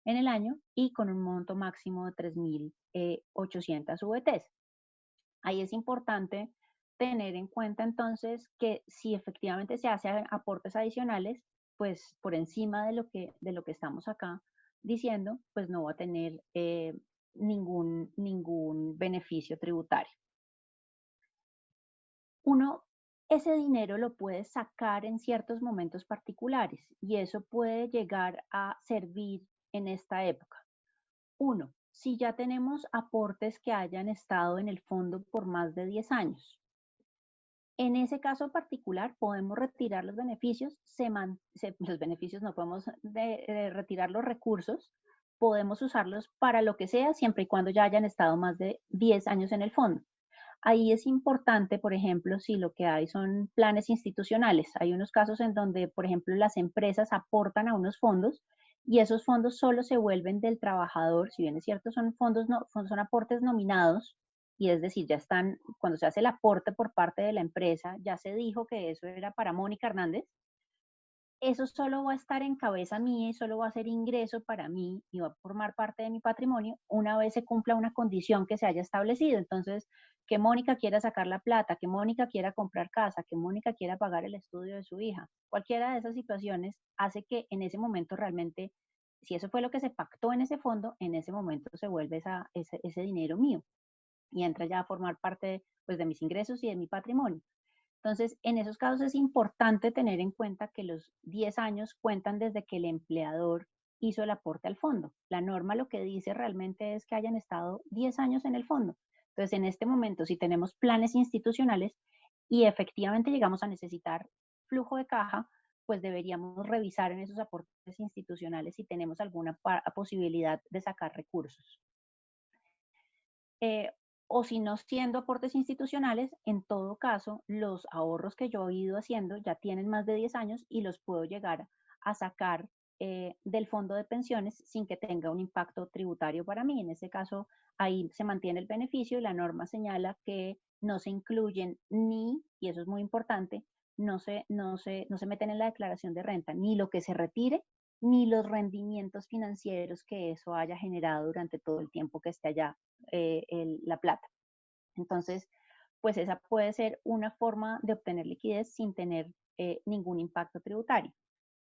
en el año y con un monto máximo de 3.800 VTs. Ahí es importante tener en cuenta entonces que si efectivamente se hacen aportes adicionales, pues por encima de lo que estamos acá diciendo, pues no va a tener ningún beneficio tributario. Uno, ese dinero lo puede sacar en ciertos momentos particulares y eso puede llegar a servir en esta época. Uno, si ya tenemos aportes que hayan estado en el fondo por más de 10 años. En ese caso particular podemos retirar los beneficios, los beneficios no podemos retirar los recursos, podemos usarlos para lo que sea siempre y cuando ya hayan estado más de 10 años en el fondo. Ahí es importante, por ejemplo, si lo que hay son planes institucionales. Hay unos casos en donde, por ejemplo, las empresas aportan a unos fondos y esos fondos solo se vuelven del trabajador, si bien es cierto, son son aportes nominados, y es decir, ya están, cuando se hace el aporte por parte de la empresa, ya se dijo que eso era para Mónica Hernández, eso solo va a estar en cabeza mía y solo va a ser ingreso para mí y va a formar parte de mi patrimonio una vez se cumpla una condición que se haya establecido. Entonces, que Mónica quiera sacar la plata, que Mónica quiera comprar casa, que Mónica quiera pagar el estudio de su hija, cualquiera de esas situaciones hace que en ese momento realmente, si eso fue lo que se pactó en ese fondo, en ese momento se vuelve ese dinero mío y entra ya a formar parte pues, de mis ingresos y de mi patrimonio. Entonces, en esos casos es importante tener en cuenta que los 10 años cuentan desde que el empleador hizo el aporte al fondo. La norma lo que dice realmente es que hayan estado 10 años en el fondo. Entonces, en este momento, si tenemos planes institucionales y efectivamente llegamos a necesitar flujo de caja, pues deberíamos revisar en esos aportes institucionales si tenemos alguna posibilidad de sacar recursos. Eh, o si no siendo aportes institucionales, en todo caso, los ahorros que yo he ido haciendo ya tienen más de 10 años y los puedo llegar a sacar del fondo de pensiones sin que tenga un impacto tributario para mí. En ese caso, ahí se mantiene el beneficio y la norma señala que no se incluyen ni, y eso es muy importante, no se meten en la declaración de renta ni lo que se retire ni los rendimientos financieros que eso haya generado durante todo el tiempo que esté allá la plata. Entonces, pues esa puede ser una forma de obtener liquidez sin tener ningún impacto tributario.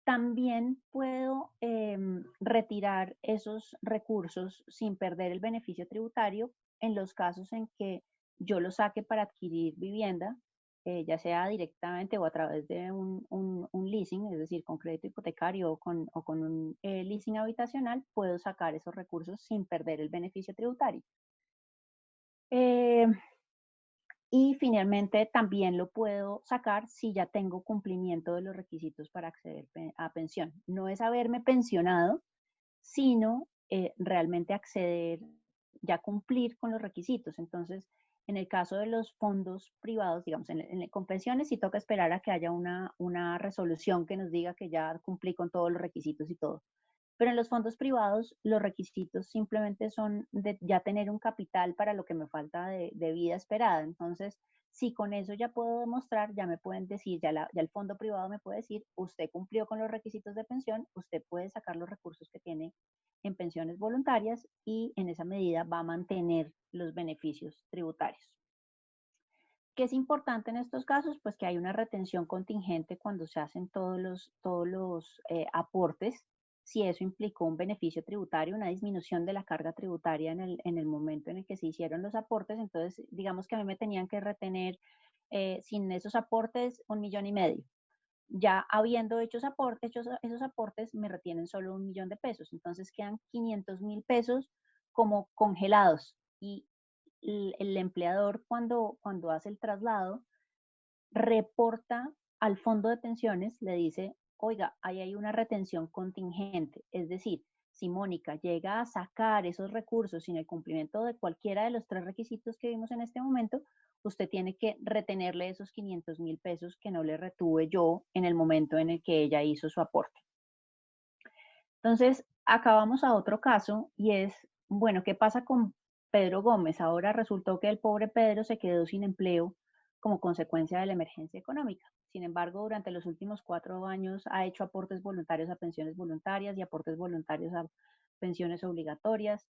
También puedo retirar esos recursos sin perder el beneficio tributario en los casos en que yo lo saque para adquirir vivienda, ya sea directamente o a través de un leasing, es decir, con crédito hipotecario o con un leasing habitacional, puedo sacar esos recursos sin perder el beneficio tributario. Eh, y finalmente también lo puedo sacar si ya tengo cumplimiento de los requisitos para acceder a pensión. No es haberme pensionado, sino realmente acceder, ya cumplir con los requisitos. Entonces, en el caso de los fondos privados, digamos, con pensiones sí toca esperar a que haya una resolución que nos diga que ya cumplí con todos los requisitos y todo. Pero en los fondos privados, los requisitos simplemente son de ya tener un capital para lo que me falta de vida esperada. Entonces, si con eso ya puedo demostrar, ya me pueden decir, ya el fondo privado me puede decir, usted cumplió con los requisitos de pensión, usted puede sacar los recursos que tiene en pensiones voluntarias y en esa medida va a mantener los beneficios tributarios. ¿Qué es importante en estos casos? Pues que hay una retención contingente cuando se hacen todos los aportes. Si eso implicó un beneficio tributario, una disminución de la carga tributaria en el momento en el que se hicieron los aportes, entonces digamos que a mí me tenían que retener sin esos aportes 1,5 millones. Ya habiendo hecho esos aportes, me retienen solo 1 millón de pesos. Entonces quedan 500.000 pesos como congelados. Y el empleador cuando hace el traslado reporta al fondo de pensiones, le dice, oiga, ahí hay una retención contingente. Es decir, si Mónica llega a sacar esos recursos sin el cumplimiento de cualquiera de los 3 requisitos que vimos en este momento, usted tiene que retenerle esos 500.000 pesos que no le retuve yo en el momento en el que ella hizo su aporte. Entonces, acabamos a otro caso y es, bueno, ¿qué pasa con Pedro Gómez? Ahora resultó que el pobre Pedro se quedó sin empleo como consecuencia de la emergencia económica. Sin embargo, durante los últimos 4 años ha hecho aportes voluntarios a pensiones voluntarias y aportes voluntarios a pensiones obligatorias.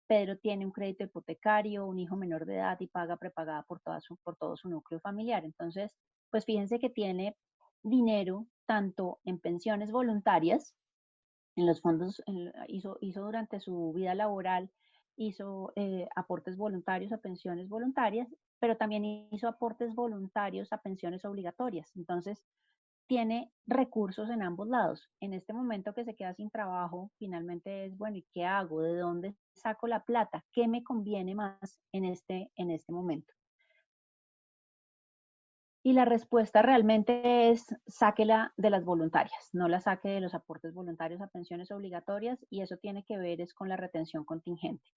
Pedro tiene un crédito hipotecario, un hijo menor de edad y paga prepagada por todo su núcleo familiar. Entonces, pues fíjense que tiene dinero tanto en pensiones voluntarias, en los fondos, hizo durante su vida laboral, hizo aportes voluntarios a pensiones voluntarias, pero también hizo aportes voluntarios a pensiones obligatorias. Entonces, tiene recursos en ambos lados. En este momento que se queda sin trabajo, finalmente es, bueno, ¿y qué hago? ¿De dónde saco la plata? ¿Qué me conviene más en este momento? Y la respuesta realmente es sáquela de las voluntarias, no la saque de los aportes voluntarios a pensiones obligatorias y eso tiene que ver es con la retención contingente.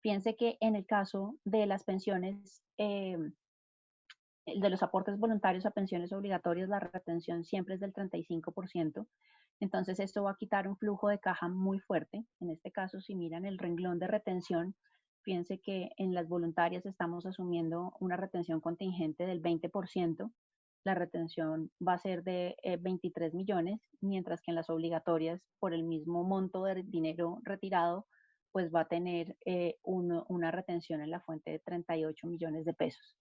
Piense que en el caso de las pensiones, de los aportes voluntarios a pensiones obligatorias, la retención siempre es del 35%. Entonces esto va a quitar un flujo de caja muy fuerte. En este caso, si miran el renglón de retención, fíjense que en las voluntarias estamos asumiendo una retención contingente del 20%. La retención va a ser de 23 millones, mientras que en las obligatorias, por el mismo monto de dinero retirado, pues va a tener una retención en la fuente de 38 millones de pesos.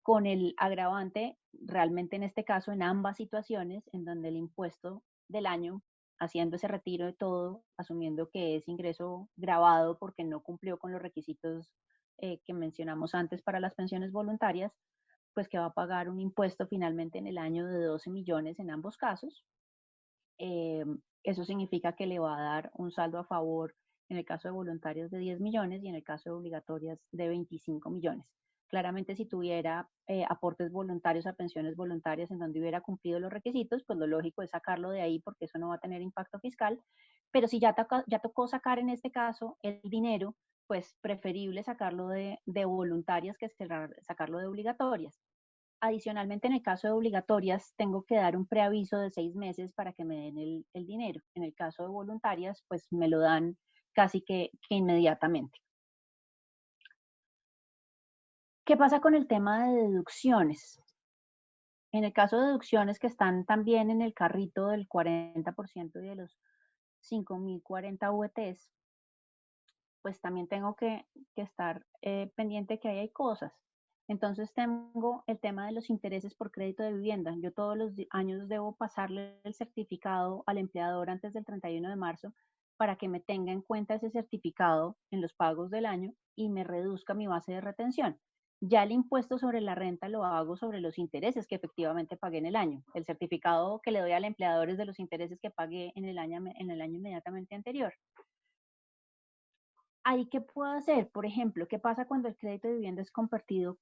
Con el agravante, realmente en este caso, en ambas situaciones, en donde el impuesto del año, haciendo ese retiro de todo, asumiendo que es ingreso grabado porque no cumplió con los requisitos que mencionamos antes para las pensiones voluntarias, pues que va a pagar un impuesto finalmente en el año de 12 millones en ambos casos. Eso significa que le va a dar un saldo a favor en el caso de voluntarias de 10 millones y en el caso de obligatorias de 25 millones. Claramente, si tuviera aportes voluntarios a pensiones voluntarias en donde hubiera cumplido los requisitos, pues lo lógico es sacarlo de ahí porque eso no va a tener impacto fiscal. Pero si ya tocó sacar en este caso el dinero, pues preferible sacarlo de voluntarias que sacarlo de obligatorias. Adicionalmente, en el caso de obligatorias, tengo que dar un preaviso de 6 meses para que me den el dinero. En el caso de voluntarias, pues me lo dan casi que inmediatamente. ¿Qué pasa con el tema de deducciones? En el caso de deducciones que están también en el carrito del 40% y de los 5.040 VTs, pues también tengo que estar pendiente que ahí hay cosas. Entonces tengo el tema de los intereses por crédito de vivienda. Yo todos los años debo pasarle el certificado al empleador antes del 31 de marzo para que me tenga en cuenta ese certificado en los pagos del año y me reduzca mi base de retención. Ya el impuesto sobre la renta lo hago sobre los intereses que efectivamente pagué en el año. El certificado que le doy al empleador es de los intereses que pagué en el año inmediatamente anterior. ¿Ahí qué puedo hacer? Por ejemplo, ¿qué pasa cuando el crédito de vivienda es compartido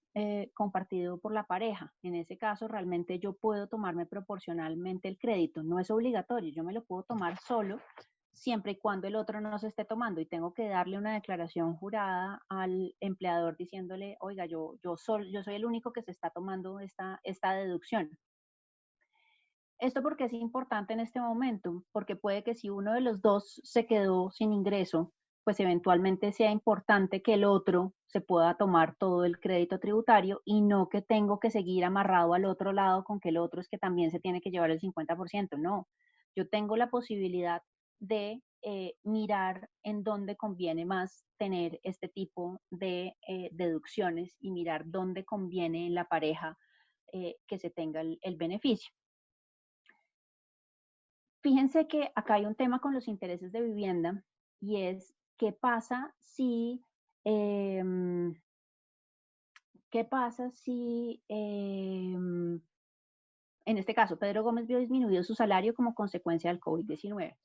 por la pareja? En ese caso, realmente yo puedo tomarme proporcionalmente el crédito. No es obligatorio, yo me lo puedo tomar solo siempre y cuando el otro no se esté tomando y tengo que darle una declaración jurada al empleador diciéndole, oiga, yo soy el único que se está tomando esta deducción. Esto porque es importante en este momento, porque puede que si uno de los dos se quedó sin ingreso, pues eventualmente sea importante que el otro se pueda tomar todo el crédito tributario y no que tengo que seguir amarrado al otro lado con que el otro es que también se tiene que llevar el 50%. No, yo tengo la posibilidad de mirar en dónde conviene más tener este tipo de deducciones y mirar dónde conviene en la pareja que se tenga el beneficio. Fíjense que acá hay un tema con los intereses de vivienda y es em, qué pasa si en este caso Pedro Gómez vio disminuido su salario como consecuencia del COVID-19.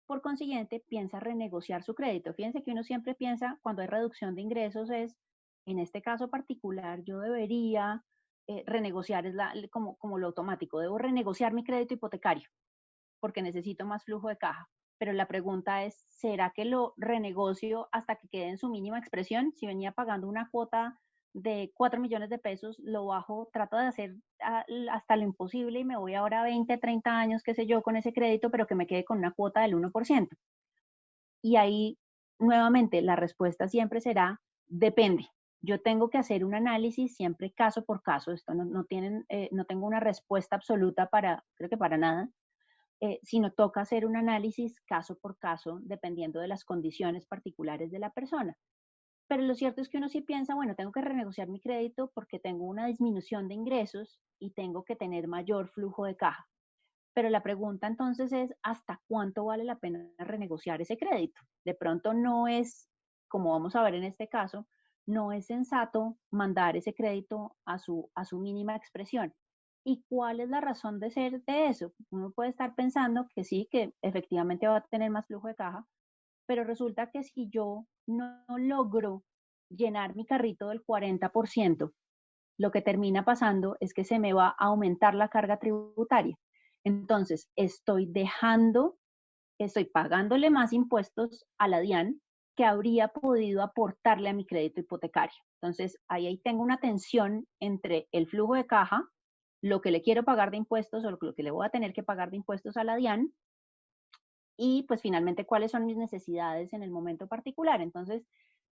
Por consiguiente, piensa renegociar su crédito. Fíjense que uno siempre piensa cuando hay reducción de ingresos es, en este caso particular, yo debería renegociar, como lo automático, debo renegociar mi crédito hipotecario porque necesito más flujo de caja. Pero la pregunta es, ¿será que lo renegocio hasta que quede en su mínima expresión? Si venía pagando una cuota de 4 millones de pesos, lo bajo, trato de hacer hasta lo imposible y me voy ahora a 20, 30 años, qué sé yo, con ese crédito, pero que me quede con una cuota del 1%. Y ahí, nuevamente, la respuesta siempre será, depende. Yo tengo que hacer un análisis siempre caso por caso. Esto no tengo una respuesta absoluta creo que para nada, sino toca hacer un análisis caso por caso dependiendo de las condiciones particulares de la persona. Pero lo cierto es que uno sí piensa, bueno, tengo que renegociar mi crédito porque tengo una disminución de ingresos y tengo que tener mayor flujo de caja. Pero la pregunta entonces es, ¿hasta cuánto vale la pena renegociar ese crédito? De pronto no es, como vamos a ver en este caso, no es sensato mandar ese crédito a su mínima expresión. ¿Y cuál es la razón de ser de eso? Uno puede estar pensando que sí, que efectivamente va a tener más flujo de caja, pero resulta que si yo no logro llenar mi carrito del 40%, lo que termina pasando es que se me va a aumentar la carga tributaria. Entonces, estoy pagándole más impuestos a la DIAN que habría podido aportarle a mi crédito hipotecario. Entonces, ahí tengo una tensión entre el flujo de caja, lo que le quiero pagar de impuestos o lo que le voy a tener que pagar de impuestos a la DIAN y pues finalmente cuáles son mis necesidades en el momento particular. Entonces,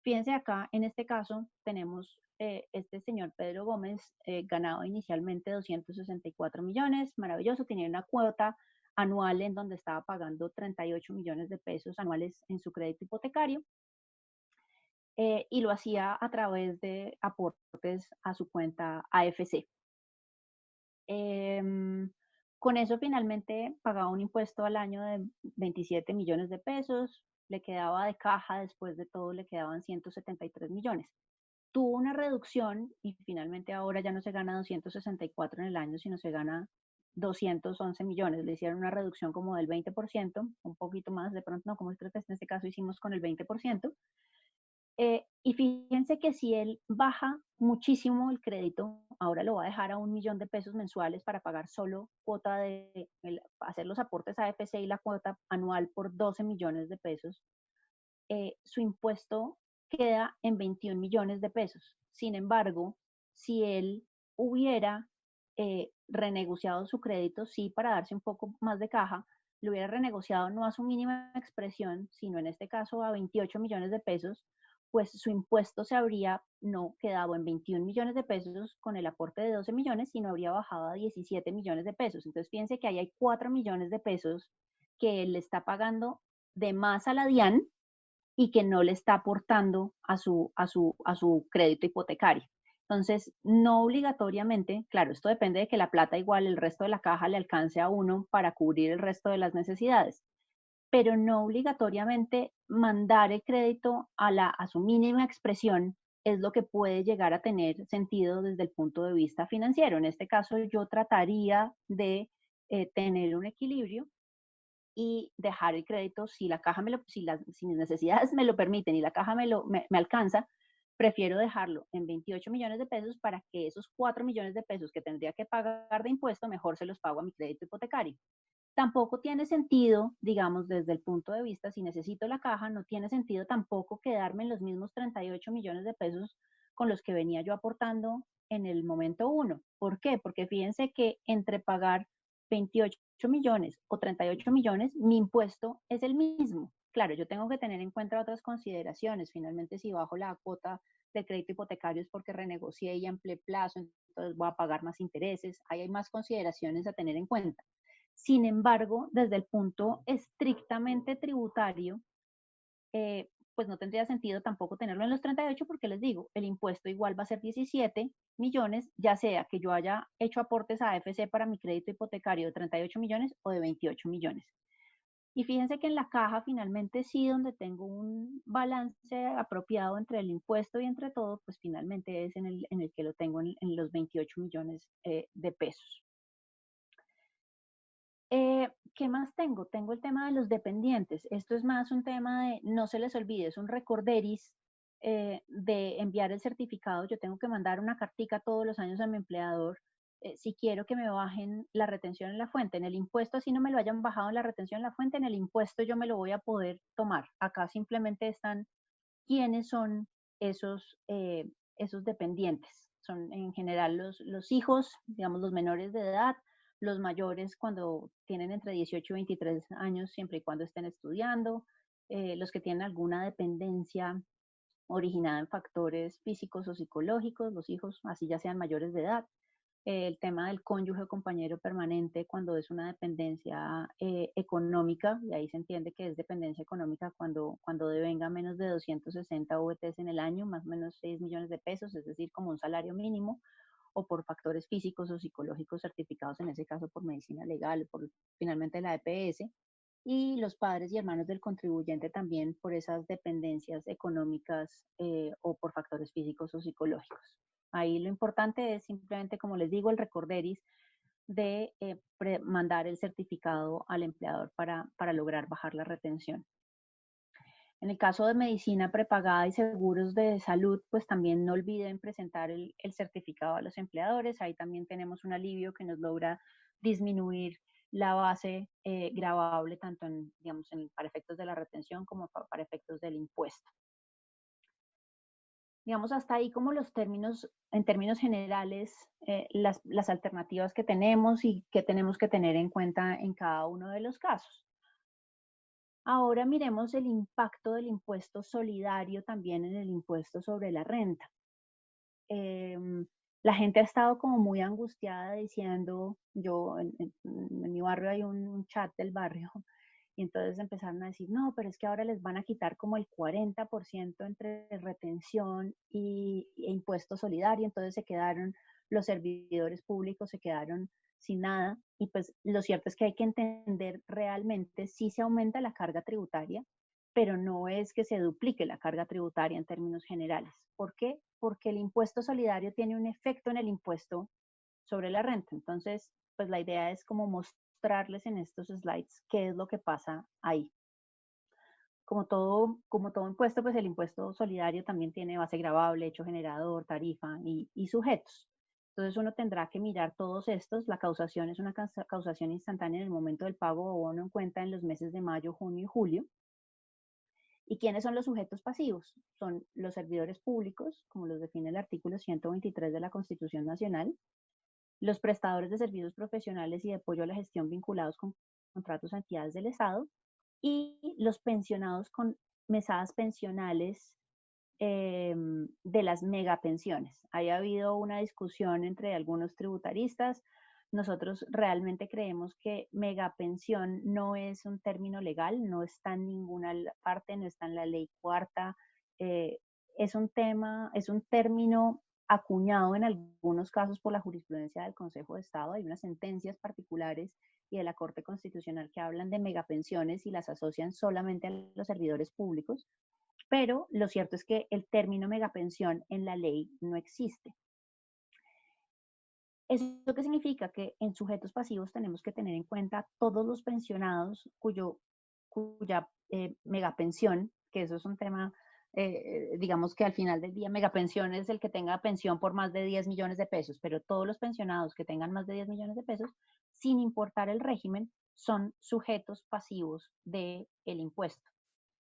fíjense acá, en este caso tenemos este señor Pedro Gómez, ganado inicialmente 264 millones, maravilloso, tenía una cuota anual en donde estaba pagando 38 millones de pesos anuales en su crédito hipotecario y lo hacía a través de aportes a su cuenta AFC. Con eso finalmente pagaba un impuesto al año de 27 millones de pesos, le quedaba de caja, después de todo le quedaban 173 millones. tuvo una reducción y finalmente ahora ya no se gana 264 en el año, sino se gana 211 millones. Le hicieron una reducción como del 20%, un poquito más, de pronto no, como creo que en este caso hicimos con el 20%. Y fíjense que si él baja muchísimo el crédito, ahora lo va a dejar a 1 millón de pesos mensuales para pagar solo cuota hacer los aportes a AFC y la cuota anual por 12 millones de pesos, su impuesto queda en 21 millones de pesos. Sin embargo, si él hubiera renegociado su crédito, sí, para darse un poco más de caja, lo hubiera renegociado no a su mínima expresión, sino en este caso a 28 millones de pesos, pues su impuesto se habría no quedado en 21 millones de pesos con el aporte de 12 millones, sino habría bajado a 17 millones de pesos. Entonces, fíjense que ahí hay 4 millones de pesos que él le está pagando de más a la DIAN y que no le está aportando a su crédito hipotecario. Entonces, no obligatoriamente, claro, esto depende de que la plata igual, el resto de la caja le alcance a uno para cubrir el resto de las necesidades, pero no obligatoriamente mandar el crédito a su mínima expresión es lo que puede llegar a tener sentido desde el punto de vista financiero. En este caso, yo trataría de tener un equilibrio y dejar el crédito, si la caja si mis necesidades me lo permiten y la caja me alcanza, prefiero dejarlo en 28 millones de pesos para que esos 4 millones de pesos que tendría que pagar de impuesto, mejor se los pago a mi crédito hipotecario. Tampoco tiene sentido, digamos, desde el punto de vista, si necesito la caja, no tiene sentido tampoco quedarme en los mismos 38 millones de pesos con los que venía yo aportando en el momento uno. ¿Por qué? Porque fíjense que entre pagar 28 millones o 38 millones, mi impuesto es el mismo. Claro, yo tengo que tener en cuenta otras consideraciones. Finalmente, si bajo la cuota de crédito hipotecario es porque renegocié y amplié plazo, entonces voy a pagar más intereses. Ahí hay más consideraciones a tener en cuenta. Sin embargo, desde el punto estrictamente tributario, pues no tendría sentido tampoco tenerlo en los 38 porque les digo, el impuesto igual va a ser 17 millones, ya sea que yo haya hecho aportes a AFC para mi crédito hipotecario de 38 millones o de 28 millones. Y fíjense que en la caja finalmente sí, donde tengo un balance apropiado entre el impuesto y entre todo, pues finalmente es en el que lo tengo en los 28 millones de pesos. ¿Qué más tengo? Tengo el tema de los dependientes. Esto es más un tema de, no se les olvide, es un recorderis de enviar el certificado. Yo tengo que mandar una cartica todos los años a mi empleador si quiero que me bajen la retención en la fuente. En el impuesto, así no me lo hayan bajado en la retención en la fuente, en el impuesto yo me lo voy a poder tomar. Acá simplemente están quiénes son esos dependientes. Son en general los hijos, digamos los menores de edad, los mayores cuando tienen entre 18 y 23 años, siempre y cuando estén estudiando, los que tienen alguna dependencia originada en factores físicos o psicológicos, los hijos, así ya sean mayores de edad, el tema del cónyuge o compañero permanente cuando es una dependencia económica, y ahí se entiende que es dependencia económica cuando devenga menos de 260 VTs en el año, más o menos 6 millones de pesos, es decir, como un salario mínimo, o por factores físicos o psicológicos certificados, en ese caso por medicina legal, por finalmente la EPS, y los padres y hermanos del contribuyente también por esas dependencias económicas o por factores físicos o psicológicos. Ahí lo importante es simplemente, como les digo, el recorderis de mandar el certificado al empleador para lograr bajar la retención. En el caso de medicina prepagada y seguros de salud, pues también no olviden presentar el certificado a los empleadores. Ahí también tenemos un alivio que nos logra disminuir la base gravable tanto para efectos de la retención como para efectos del impuesto. Digamos, hasta ahí como en términos generales, las alternativas que tenemos y que tenemos que tener en cuenta en cada uno de los casos. Ahora miremos el impacto del impuesto solidario también en el impuesto sobre la renta. La gente ha estado como muy angustiada diciendo, en mi barrio hay un chat del barrio, y entonces empezaron a decir, no, pero es que ahora les van a quitar como el 40% entre retención e impuesto solidario, entonces los servidores públicos se quedaron sin nada, y pues lo cierto es que hay que entender realmente si se aumenta la carga tributaria, pero no es que se duplique la carga tributaria en términos generales. ¿Por qué? Porque el impuesto solidario tiene un efecto en el impuesto sobre la renta. Entonces, pues la idea es como mostrarles en estos slides qué es lo que pasa ahí. Como todo impuesto, pues el impuesto solidario también tiene base gravable, hecho generador, tarifa y sujetos. Entonces uno tendrá que mirar todos estos. La causación es una causación instantánea en el momento del pago o bono en cuenta en los meses de mayo, junio y julio. ¿Y quiénes son los sujetos pasivos? Son los servidores públicos, como los define el artículo 123 de la Constitución Nacional, los prestadores de servicios profesionales y de apoyo a la gestión vinculados con contratos a entidades del Estado, y los pensionados con mesadas pensionales de las megapensiones. Ha habido una discusión entre algunos tributaristas. Nosotros realmente creemos que megapensión no es un término legal, no está en ninguna parte, no está en la ley cuarta. Eh, es un término acuñado en algunos casos por la jurisprudencia del Consejo de Estado. Hay unas sentencias particulares y de la Corte Constitucional que hablan de megapensiones y las asocian solamente a los servidores públicos, pero lo cierto es que el término megapensión en la ley no existe. ¿Eso qué significa? Que en sujetos pasivos tenemos que tener en cuenta todos los pensionados cuya megapensión, que eso es un tema, digamos que al final del día megapensión es el que tenga pensión por más de 10 millones de pesos, pero todos los pensionados que tengan más de 10 millones de pesos, sin importar el régimen, son sujetos pasivos del impuesto.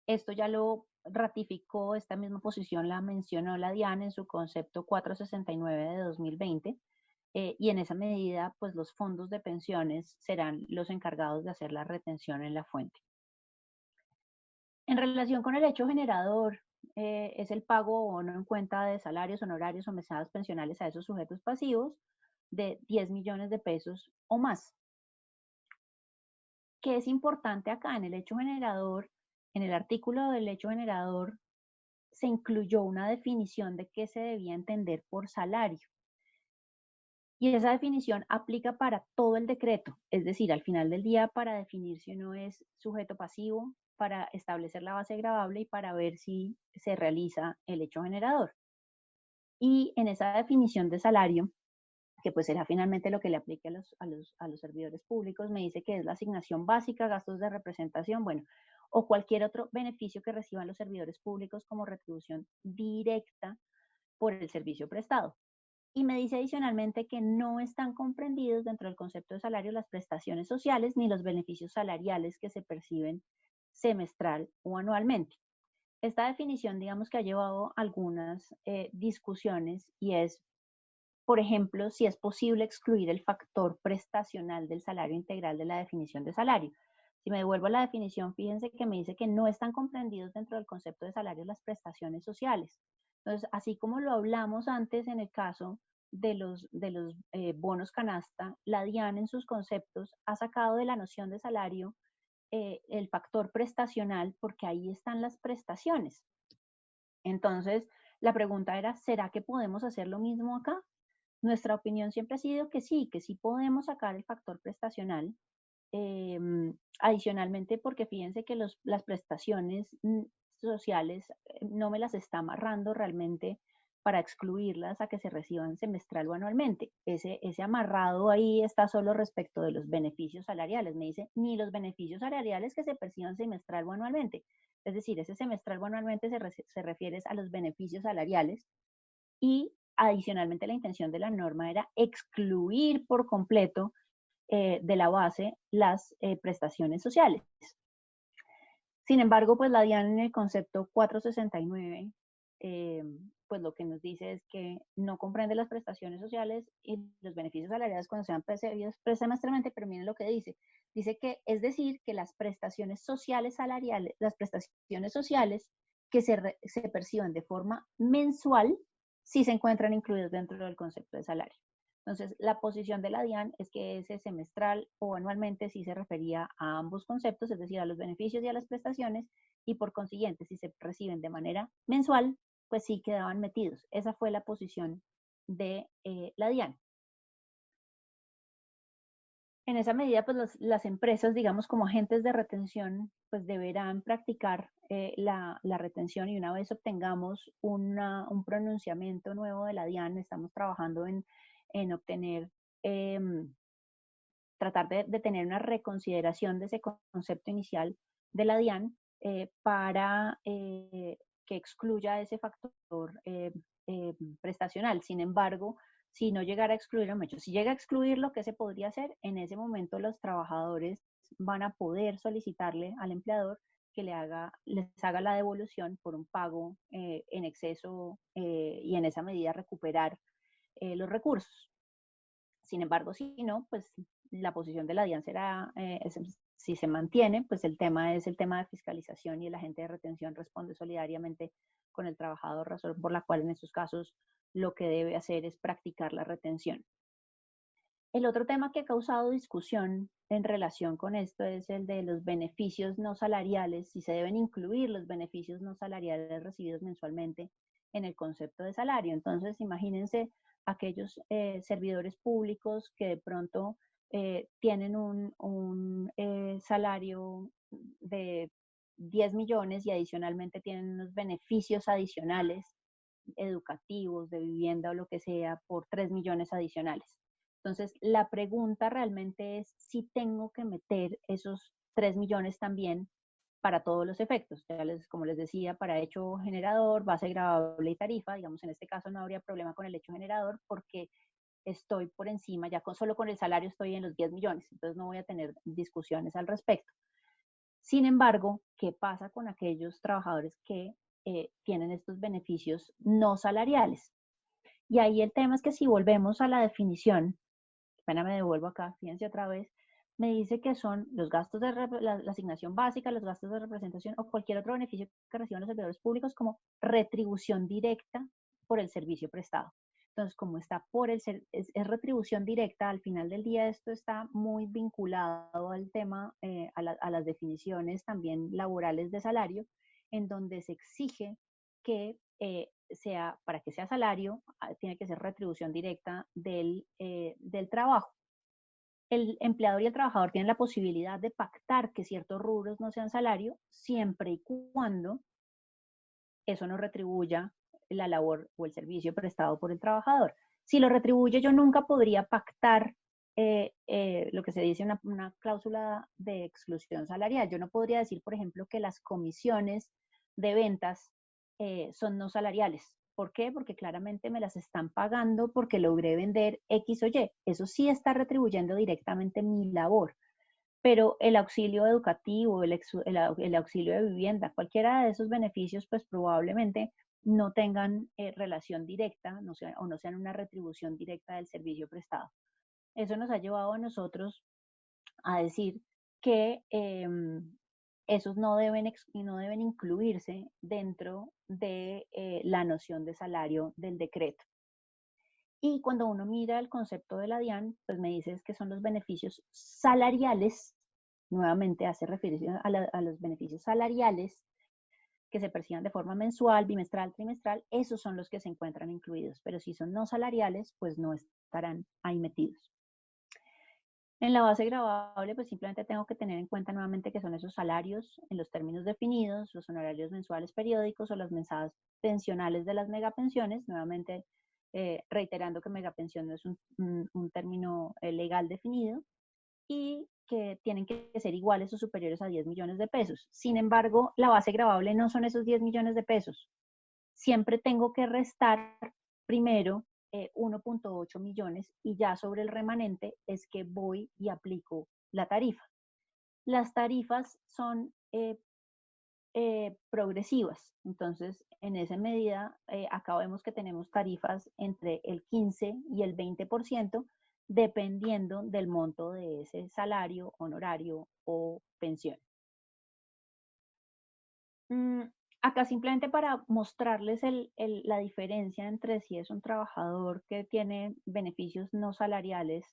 Esto ya lo ratificó, esta misma posición la mencionó la DIAN en su concepto 469 de 2020, y en esa medida, pues los fondos de pensiones serán los encargados de hacer la retención en la fuente. En relación con el hecho generador, es el pago o no en cuenta de salarios, honorarios o mesadas pensionales a esos sujetos pasivos de 10 millones de pesos o más. ¿Qué es importante acá en el hecho generador? En el artículo del hecho generador se incluyó una definición de qué se debía entender por salario. Y esa definición aplica para todo el decreto, es decir, al final del día para definir si uno es sujeto pasivo, para establecer la base gravable y para ver si se realiza el hecho generador. Y en esa definición de salario, que pues será finalmente lo que le aplique a los servidores públicos, me dice que es la asignación básica, gastos de representación, bueno, o cualquier otro beneficio que reciban los servidores públicos como retribución directa por el servicio prestado. Y me dice adicionalmente que no están comprendidos dentro del concepto de salario las prestaciones sociales ni los beneficios salariales que se perciben semestral o anualmente. Esta definición, digamos que ha llevado algunas discusiones, y es, por ejemplo, si es posible excluir el factor prestacional del salario integral de la definición de salario. Si me devuelvo a la definición, fíjense que me dice que no están comprendidos dentro del concepto de salario las prestaciones sociales. Entonces, así como lo hablamos antes en el caso de los bonos canasta, la DIAN en sus conceptos ha sacado de la noción de salario el factor prestacional, porque ahí están las prestaciones. Entonces, la pregunta era, ¿será que podemos hacer lo mismo acá? Nuestra opinión siempre ha sido que sí podemos sacar el factor prestacional. Adicionalmente, porque fíjense que las prestaciones sociales no me las está amarrando realmente para excluirlas a que se reciban semestral o anualmente. Ese amarrado ahí está solo respecto de los beneficios salariales. Me dice, ni los beneficios salariales que se perciban semestral o anualmente. Es decir, ese semestral o anualmente se refiere a los beneficios salariales, y adicionalmente la intención de la norma era excluir por completo de la base las prestaciones sociales. Sin embargo, pues la DIAN en el concepto 469, pues lo que nos dice es que no comprende las prestaciones sociales y los beneficios salariales cuando sean percibidos semestralmente, pero miren lo que dice. Dice que, es decir, que las prestaciones sociales salariales, las prestaciones sociales que se perciban de forma mensual, sí se encuentran incluidos dentro del concepto de salario. Entonces, la posición de la DIAN es que ese semestral o anualmente sí se refería a ambos conceptos, es decir, a los beneficios y a las prestaciones, y por consiguiente, si se reciben de manera mensual, pues sí quedaban metidos. Esa fue la posición de la DIAN. En esa medida, pues las empresas, digamos, como agentes de retención, pues deberán practicar la retención, y una vez obtengamos un pronunciamiento nuevo de la DIAN, estamos trabajando en obtener, tratar de tener una reconsideración de ese concepto inicial de la DIAN para que excluya ese factor prestacional. Sin embargo, si no llegara a excluir a muchos, si llega a excluir, lo que se podría hacer, en ese momento los trabajadores van a poder solicitarle al empleador que les haga la devolución por un pago en exceso y en esa medida recuperar los recursos. Sin embargo, si no, pues la posición de la DIAN será, si se mantiene, pues el tema es el tema de fiscalización, y el agente de retención responde solidariamente con el trabajador, razón por la cual en estos casos lo que debe hacer es practicar la retención. El otro tema que ha causado discusión en relación con esto es el de los beneficios no salariales, si se deben incluir los beneficios no salariales recibidos mensualmente en el concepto de salario. Entonces, imagínense aquellos servidores públicos que de pronto tienen un salario de 10 millones y adicionalmente tienen unos beneficios adicionales educativos, de vivienda o lo que sea, por 3 millones adicionales. Entonces, la pregunta realmente es si tengo que meter esos 3 millones también para todos los efectos. Ya como les decía, para hecho generador, base gravable y tarifa, digamos, en este caso no habría problema con el hecho generador porque estoy por encima, ya solo con el salario estoy en los 10 millones, entonces no voy a tener discusiones al respecto. Sin embargo, ¿qué pasa con aquellos trabajadores que tienen estos beneficios no salariales? Y ahí el tema es que si volvemos a la definición, apenas me devuelvo acá, fíjense otra vez, me dice que son los gastos de la asignación básica, los gastos de representación o cualquier otro beneficio que reciban los servidores públicos como retribución directa por el servicio prestado. Entonces, como está por es retribución directa, al final del día esto está muy vinculado al tema, a las definiciones también laborales de salario, en donde se exige que para que sea salario, tiene que ser retribución directa del trabajo. El empleador y el trabajador tienen la posibilidad de pactar que ciertos rubros no sean salario, siempre y cuando eso no retribuya la labor o el servicio prestado por el trabajador. Si lo retribuye, yo nunca podría pactar lo que se dice una cláusula de exclusión salarial. Yo no podría decir, por ejemplo, que las comisiones de ventas son no salariales. ¿Por qué? Porque claramente me las están pagando porque logré vender X o Y. Eso sí está retribuyendo directamente mi labor. Pero el auxilio educativo, el auxilio de vivienda, cualquiera de esos beneficios, pues probablemente no tengan relación directa, o no sean una retribución directa del servicio prestado. Eso nos ha llevado a nosotros a decir que esos no deben incluirse dentro de la noción de salario del decreto. Y cuando uno mira el concepto de la DIAN, pues me dices que son los beneficios salariales, nuevamente hace referencia a los beneficios salariales que se perciban de forma mensual, bimestral, trimestral, esos son los que se encuentran incluidos, pero si son no salariales, pues no estarán ahí metidos. En la base gravable, pues simplemente tengo que tener en cuenta nuevamente que son esos salarios en los términos definidos, los honorarios mensuales periódicos o las mensadas pensionales de las megapensiones, nuevamente reiterando que megapensión no es un término legal definido, y que tienen que ser iguales o superiores a 10 millones de pesos. Sin embargo, la base gravable no son esos 10 millones de pesos. Siempre tengo que restar primero 1.8 millones y ya sobre el remanente es que voy y aplico la tarifa. Las tarifas son progresivas, entonces en esa medida acá vemos que tenemos tarifas entre el 15 y el 20% dependiendo del monto de ese salario, honorario o pensión. Acá simplemente para mostrarles la diferencia entre si es un trabajador que tiene beneficios no salariales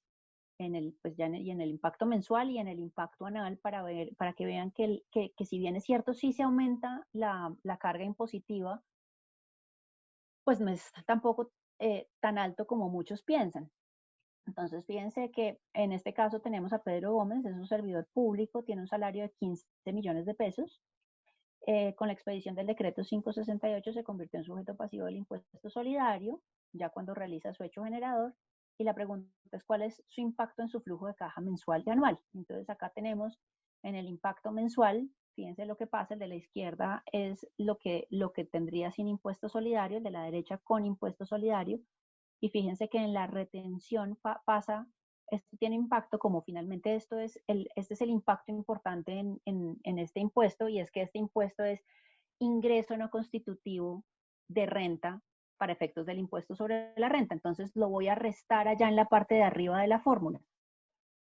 pues y en el impacto mensual y en el impacto anual para que vean que si bien es cierto, sí se aumenta la carga impositiva, pues no es tampoco tan alto como muchos piensan. Entonces, fíjense que en este caso tenemos a Pedro Gómez, es un servidor público, tiene un salario de 15 millones de pesos. Con la expedición del decreto 568 se convirtió en sujeto pasivo del impuesto solidario, ya cuando realiza su hecho generador. Y la pregunta es cuál es su impacto en su flujo de caja mensual y anual. Entonces, acá tenemos en el impacto mensual, fíjense lo que pasa, el de la izquierda es lo que tendría sin impuesto solidario, el de la derecha con impuesto solidario. Y fíjense que en la retención pasa, esto tiene impacto, como finalmente este es el impacto importante en este impuesto, y es que este impuesto es ingreso no constitutivo de renta para efectos del impuesto sobre la renta. Entonces lo voy a restar allá en la parte de arriba de la fórmula.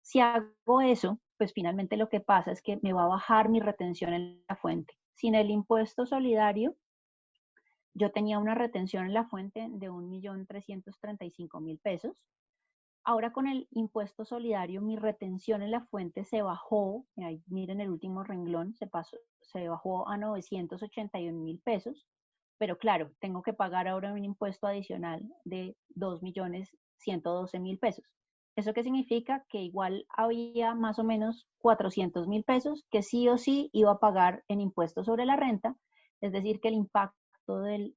Si hago eso, pues finalmente lo que pasa es que me va a bajar mi retención en la fuente. Sin el impuesto solidario, yo tenía una retención en la fuente de 1.335.000 pesos. Ahora con el impuesto solidario, mi retención en la fuente se bajó, ahí miren el último renglón, se bajó a 981.000 pesos, pero claro, tengo que pagar ahora un impuesto adicional de 2.112.000 pesos. ¿Eso qué significa? Que igual había más o menos 400.000 pesos que sí o sí iba a pagar en impuestos sobre la renta, es decir, que el impacto del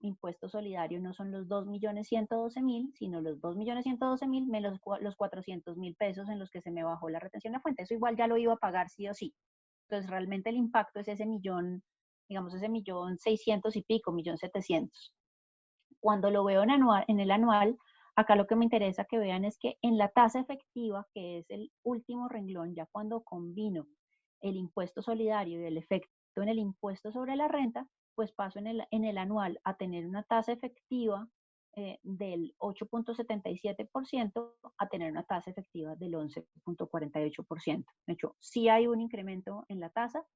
impuesto solidario no son los 2.112.000, sino los 2.112.000 menos los 400.000 pesos en los que se me bajó la retención de la fuente. Eso igual ya lo iba a pagar sí o sí. Entonces realmente el impacto es ese millón, digamos ese 1.600.000 y pico, 1.700.000. Cuando lo veo en el anual, acá lo que me interesa que vean es que en la tasa efectiva, que es el último renglón, ya cuando combino el impuesto solidario y el efecto en el impuesto sobre la renta, pues paso en el anual a tener una tasa efectiva del 8.77% a tener una tasa efectiva del 11.48%. De hecho, sí hay un incremento en la tasa,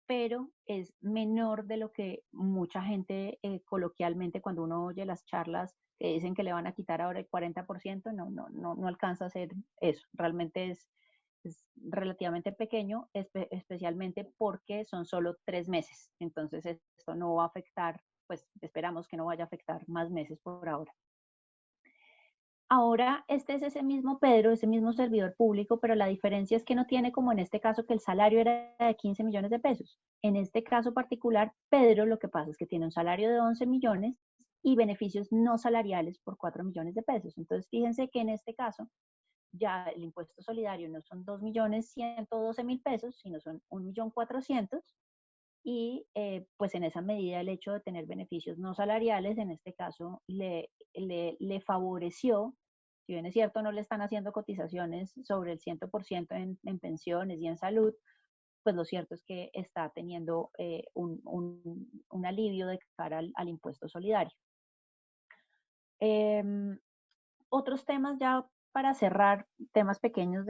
pero es menor de lo que mucha gente coloquialmente, cuando uno oye las charlas que dicen que le van a quitar ahora el 40%, no alcanza a ser eso. Realmente es relativamente pequeño, especialmente porque son solo 3 meses. Entonces esto no va a afectar, pues esperamos que no vaya a afectar más meses por ahora. Ahora, este es ese mismo Pedro, ese mismo servidor público, pero la diferencia es que no tiene, como en este caso, que el salario era de 15 millones de pesos. En este caso particular, Pedro lo que pasa es que tiene un salario de 11 millones y beneficios no salariales por 4 millones de pesos. Entonces, fíjense que en este caso, ya el impuesto solidario no son 2.112.000 pesos, sino son 1.400.000, y pues en esa medida el hecho de tener beneficios no salariales, en este caso, le favoreció. Si bien es cierto, no le están haciendo cotizaciones sobre el 100% en pensiones y en salud, pues lo cierto es que está teniendo un alivio de cara al impuesto solidario. Otros temas ya para cerrar, temas pequeños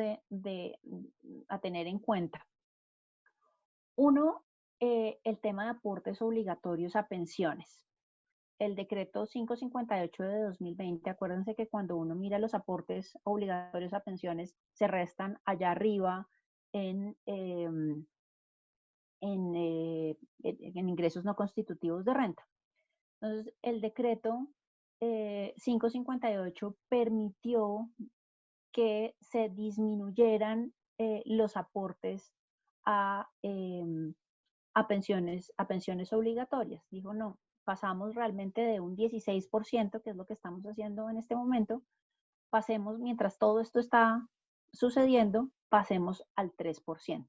a tener en cuenta. Uno, el tema de aportes obligatorios a pensiones. El decreto 558 de 2020, acuérdense que cuando uno mira los aportes obligatorios a pensiones, se restan allá arriba en, en ingresos no constitutivos de renta. Entonces, el decreto 558 permitió que se disminuyeran los aportes a, a pensiones obligatorias. Dijo, no, pasamos realmente de un 16%, que es lo que estamos haciendo en este momento, pasemos, mientras todo esto está sucediendo, pasemos al 3%.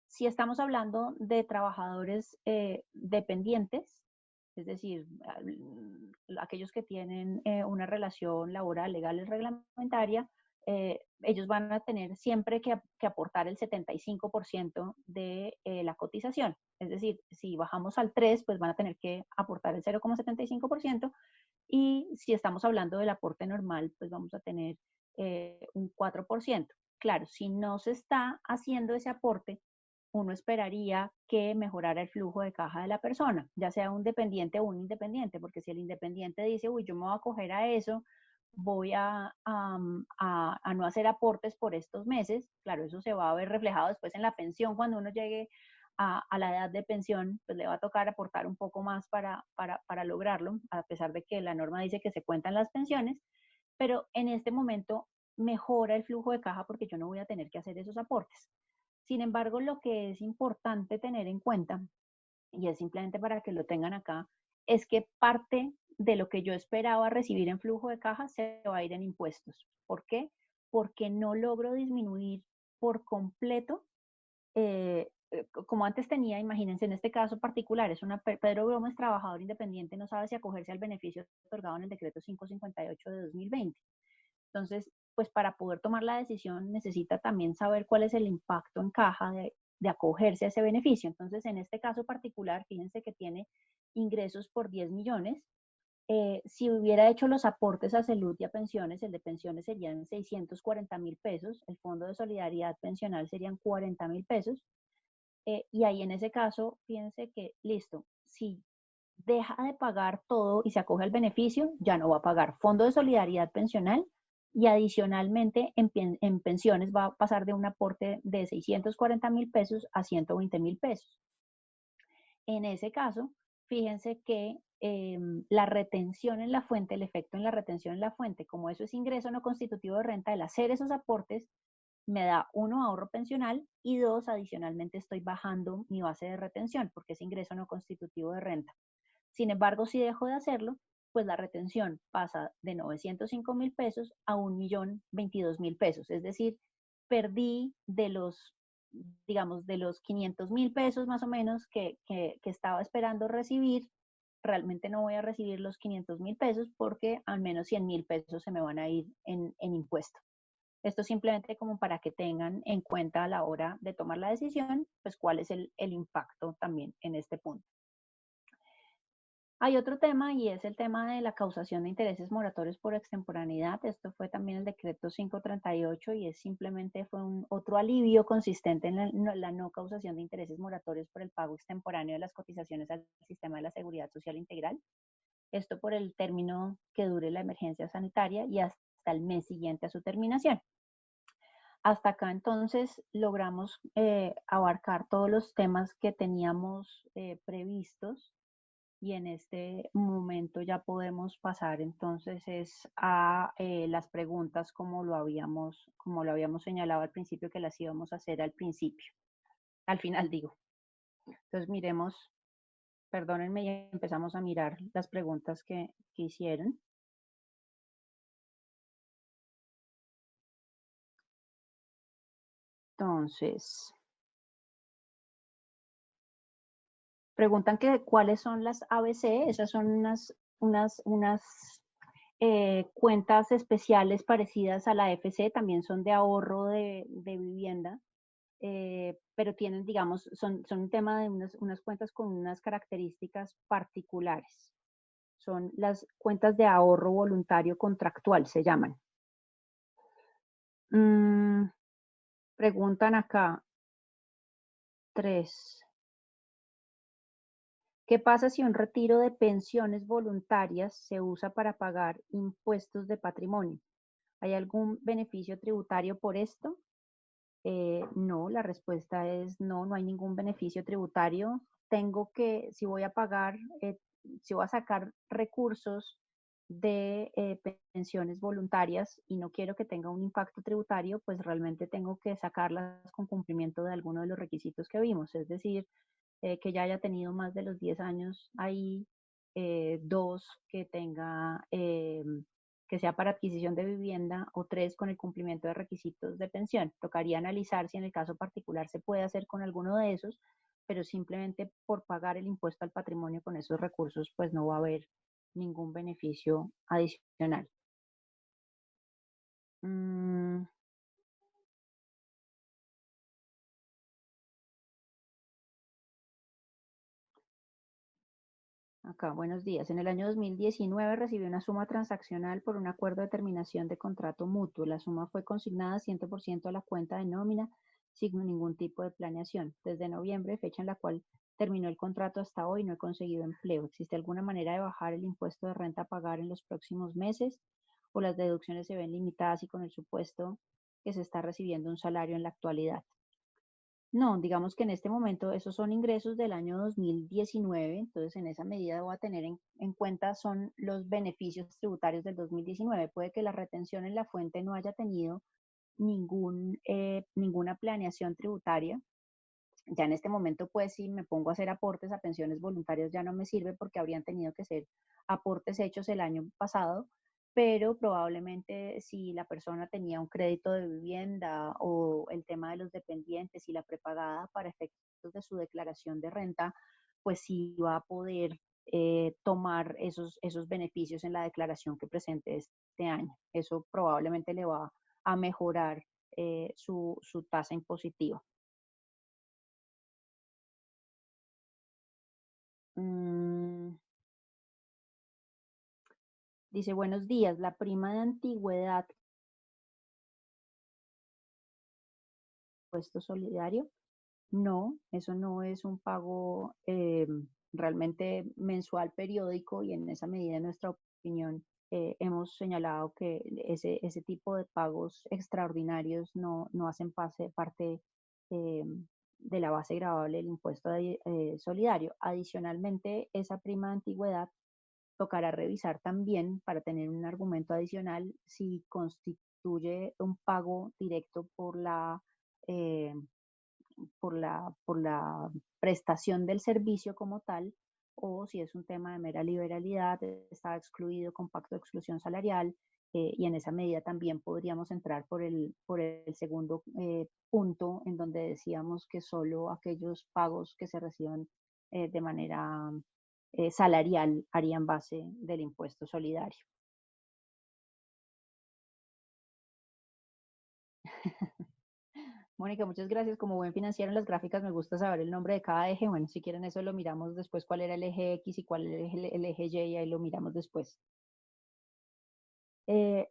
Si estamos hablando de trabajadores dependientes, es decir, aquellos que tienen una relación laboral, legal y reglamentaria, ellos van a tener siempre que aportar el 75% de la cotización. Es decir, si bajamos al 3, pues van a tener que aportar el 0,75%, y si estamos hablando del aporte normal, pues vamos a tener un 4%. Claro, si no se está haciendo ese aporte, uno esperaría que mejorara el flujo de caja de la persona, ya sea un dependiente o un independiente, porque si el independiente dice, uy, yo me voy a acoger a eso, voy a no hacer aportes por estos meses, claro, eso se va a ver reflejado después en la pensión. Cuando uno llegue a la edad de pensión, pues le va a tocar aportar un poco más para lograrlo, a pesar de que la norma dice que se cuentan las pensiones, pero en este momento mejora el flujo de caja porque yo no voy a tener que hacer esos aportes. Sin embargo, lo que es importante tener en cuenta, y es simplemente para que lo tengan acá, es que parte de lo que yo esperaba recibir en flujo de caja se va a ir en impuestos. ¿Por qué? Porque no logro disminuir por completo, como antes tenía, imagínense, en este caso particular, Pedro Bromo es trabajador independiente, no sabe si acogerse al beneficio otorgado en el decreto 558 de 2020. Entonces, pues para poder tomar la decisión necesita también saber cuál es el impacto en caja de acogerse a ese beneficio. Entonces, en este caso particular, fíjense que tiene ingresos por 10 millones. Si hubiera hecho los aportes a salud y a pensiones, el de pensiones serían 640.000 pesos, el fondo de solidaridad pensional serían 40.000 pesos, y ahí en ese caso, fíjense que, listo, si deja de pagar todo y se acoge al beneficio, ya no va a pagar fondo de solidaridad pensional y adicionalmente en pensiones va a pasar de un aporte de 640.000 pesos a 120.000 pesos. En ese caso, fíjense que la retención en la fuente, el efecto en la retención en la fuente, como eso es ingreso no constitutivo de renta, el hacer esos aportes me da, uno, ahorro pensional y dos, adicionalmente estoy bajando mi base de retención porque es ingreso no constitutivo de renta. Sin embargo, si dejo de hacerlo, pues la retención pasa de 905.000 pesos a 1.022.000 pesos. Es decir, perdí de los, digamos, de los 500.000 pesos más o menos que estaba esperando recibir, realmente no voy a recibir los 500.000 pesos porque al menos 100.000 pesos se me van a ir en impuesto. Esto simplemente como para que tengan en cuenta a la hora de tomar la decisión, pues cuál es el impacto también en este punto. Hay otro tema y es el tema de la causación de intereses moratorios por extemporaneidad. Esto fue también el decreto 538 y es simplemente fue otro alivio consistente en la no causación de intereses moratorios por el pago extemporáneo de las cotizaciones al sistema de la seguridad social integral. Esto por el término que dure la emergencia sanitaria y hasta el mes siguiente a su terminación. Hasta acá entonces logramos abarcar todos los temas que teníamos previstos y en este momento ya podemos pasar entonces a las preguntas como lo habíamos señalado al principio que las íbamos a hacer al principio, al final digo. Entonces miremos, perdónenme y empezamos a mirar las preguntas que hicieron. Entonces, preguntan que cuáles son las ABC, esas son unas cuentas especiales parecidas a la FC, también son de ahorro de vivienda, pero tienen, digamos, son un tema de unas cuentas con unas características particulares. Son las cuentas de ahorro voluntario contractual, se llaman. Preguntan acá, 3. ¿Qué pasa si un retiro de pensiones voluntarias se usa para pagar impuestos de patrimonio? ¿Hay algún beneficio tributario por esto? No, la respuesta es no, no hay ningún beneficio tributario. Tengo que, si voy a pagar, si voy a sacar recursos de pensiones voluntarias y no quiero que tenga un impacto tributario, pues realmente tengo que sacarlas con cumplimiento de alguno de los requisitos que vimos, es decir, que ya haya tenido más de los 10 años ahí, 2, que tenga, que sea para adquisición de vivienda, o 3, con el cumplimiento de requisitos de pensión. Tocaría analizar si en el caso particular se puede hacer con alguno de esos, pero simplemente por pagar el impuesto al patrimonio con esos recursos, pues no va a haber ningún beneficio adicional. Acá, buenos días. En el año 2019 recibió una suma transaccional por un acuerdo de terminación de contrato mutuo. La suma fue consignada 100% a la cuenta de nómina sin ningún tipo de planeación. Desde noviembre, fecha en la cual terminó el contrato, hasta hoy no he conseguido empleo. ¿Existe alguna manera de bajar el impuesto de renta a pagar en los próximos meses? ¿O las deducciones se ven limitadas y con el supuesto que se está recibiendo un salario en la actualidad? No, digamos que en este momento esos son ingresos del año 2019, entonces en esa medida voy a tener en cuenta son los beneficios tributarios del 2019. Puede que la retención en la fuente no haya tenido ninguna planeación tributaria. Ya en este momento, pues si me pongo a hacer aportes a pensiones voluntarias ya no me sirve porque habrían tenido que ser aportes hechos el año pasado, pero probablemente si la persona tenía un crédito de vivienda o el tema de los dependientes y la prepagada para efectos de su declaración de renta, pues sí va a poder tomar esos beneficios en la declaración que presente este año. Eso probablemente le va a mejorar su tasa impositiva. Mm, dice, buenos días, la prima de antigüedad, puesto solidario. No, eso no es un pago realmente mensual periódico y en esa medida, en nuestra opinión, hemos señalado que ese tipo de pagos extraordinarios no hacen parte eh, de la base gravable del impuesto solidario. Adicionalmente, esa prima de antigüedad tocará revisar también para tener un argumento adicional si constituye un pago directo eh, por la prestación del servicio como tal, o si es un tema de mera liberalidad, está excluido con pacto de exclusión salarial, y en esa medida también podríamos entrar por el segundo punto, en donde decíamos que solo aquellos pagos que se reciban de manera salarial harían base del impuesto solidario. Mónica, muchas gracias. Como buen financiero en las gráficas me gusta saber el nombre de cada eje. Bueno, si quieren eso lo miramos después, cuál era el eje X y cuál era el eje Y, y ahí lo miramos después.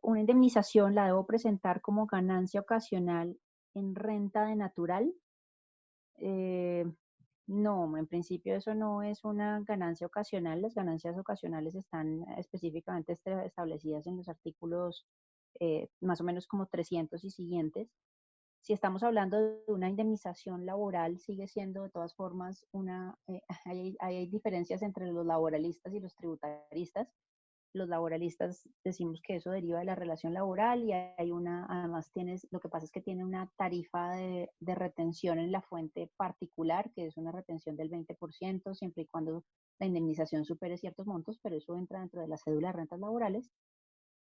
Una indemnización la debo presentar como ganancia ocasional en renta de natural. Eh, no, en principio eso no es una ganancia ocasional. Las ganancias ocasionales están específicamente establecidas en los artículos más o menos como 300 y siguientes. Si estamos hablando de una indemnización laboral, sigue siendo de todas formas hay diferencias entre los laboralistas y los tributaristas. Los laboralistas decimos que eso deriva de la relación laboral y además lo que pasa es que tiene una tarifa de retención en la fuente particular, que es una retención del 20%, siempre y cuando la indemnización supere ciertos montos, pero eso entra dentro de la cédula de rentas laborales.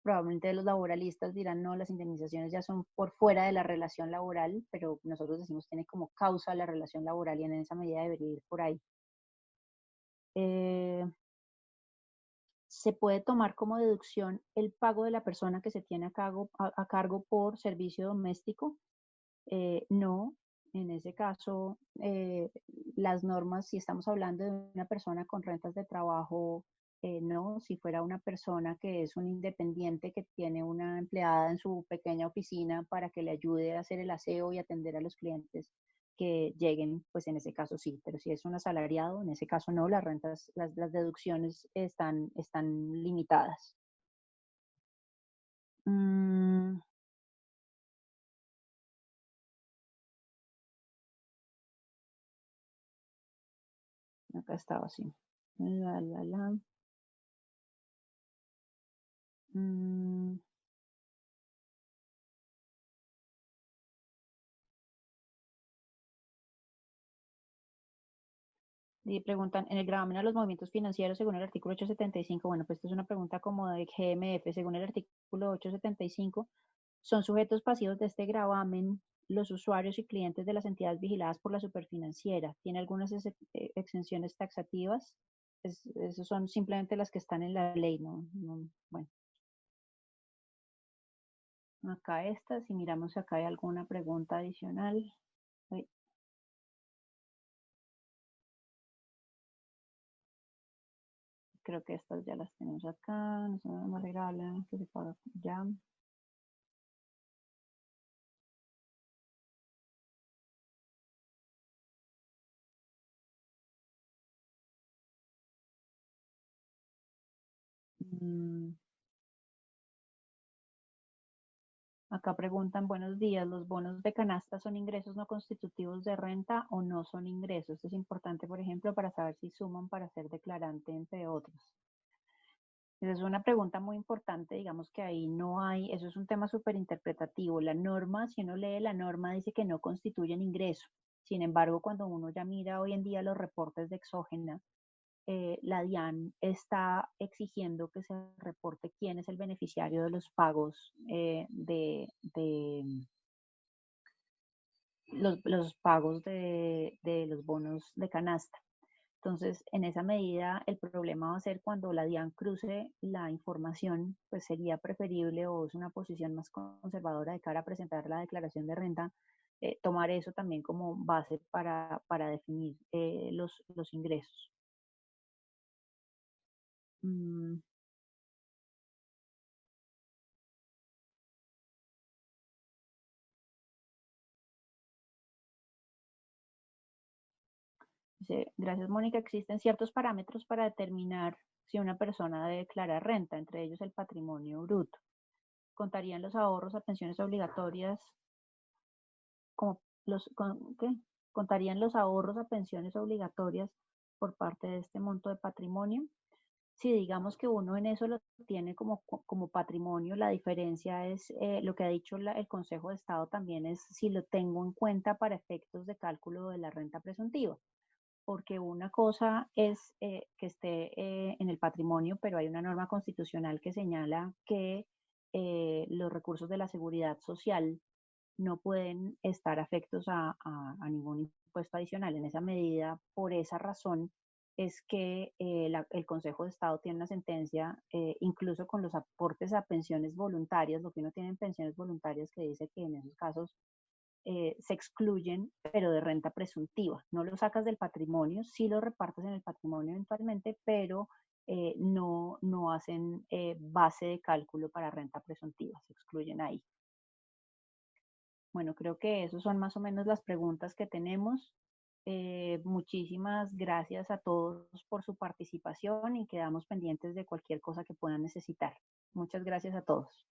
Probablemente los laboralistas dirán, no, las indemnizaciones ya son por fuera de la relación laboral, pero nosotros decimos tiene como causa la relación laboral y en esa medida debería ir por ahí. Eh, se puede tomar como deducción el pago de la persona que se tiene a cargo por servicio doméstico. No, en ese caso, las normas, si estamos hablando de una persona con rentas de trabajo, no, si fuera una persona que es un independiente que tiene una empleada en su pequeña oficina para que le ayude a hacer el aseo y atender a los clientes que lleguen, pues en ese caso sí, pero si es un asalariado, en ese caso no, las rentas, las deducciones están limitadas. Mm, acá estaba así. La. Mm, y preguntan, en el gravamen a los movimientos financieros, según el artículo 875, bueno, pues esto es una pregunta como de GMF, según el artículo 875, son sujetos pasivos de este gravamen los usuarios y clientes de las entidades vigiladas por la superfinanciera. ¿Tiene algunas exenciones taxativas? Esas son simplemente las que están en la ley, ¿no? Bueno, acá está, si miramos acá hay alguna pregunta adicional. Ay, creo que estas ya las tenemos acá, nos regalan, que se paga ya. Mm, Acá preguntan, buenos días, ¿los bonos de canasta son ingresos no constitutivos de renta o no son ingresos? Esto es importante, por ejemplo, para saber si suman para ser declarante, entre otros. Esa es una pregunta muy importante, digamos que ahí no hay, eso es un tema súper interpretativo. La norma, si uno lee la norma, dice que no constituyen ingreso. Sin embargo, cuando uno ya mira hoy en día los reportes de Exógena, la DIAN está exigiendo que se reporte quién es el beneficiario de los pagos los pagos de los bonos de canasta. Entonces, en esa medida, el problema va a ser cuando la DIAN cruce la información, pues sería preferible o es una posición más conservadora de cara a presentar la declaración de renta, tomar eso también como base para definir los ingresos. Mm, Dice, gracias Mónica, existen ciertos parámetros para determinar si una persona debe declarar renta, entre ellos el patrimonio bruto. ¿Contarían los ahorros a pensiones obligatorias como ¿qué? ¿Contarían los ahorros a pensiones obligatorias por parte de este monto de patrimonio? Si digamos que uno en eso lo tiene como patrimonio, la diferencia es lo que ha dicho el Consejo de Estado también es si lo tengo en cuenta para efectos de cálculo de la renta presuntiva, porque una cosa es que esté en el patrimonio, pero hay una norma constitucional que señala que los recursos de la seguridad social no pueden estar afectos a ningún impuesto adicional. En esa medida, por esa razón, es que el Consejo de Estado tiene una sentencia, incluso con los aportes a pensiones voluntarias, lo que uno tiene en pensiones voluntarias, que dice que en esos casos se excluyen, pero de renta presuntiva. No lo sacas del patrimonio, sí lo repartes en el patrimonio eventualmente, pero no hacen base de cálculo para renta presuntiva, se excluyen ahí. Bueno, creo que esas son más o menos las preguntas que tenemos. Muchísimas gracias a todos por su participación y quedamos pendientes de cualquier cosa que puedan necesitar. Muchas gracias a todos.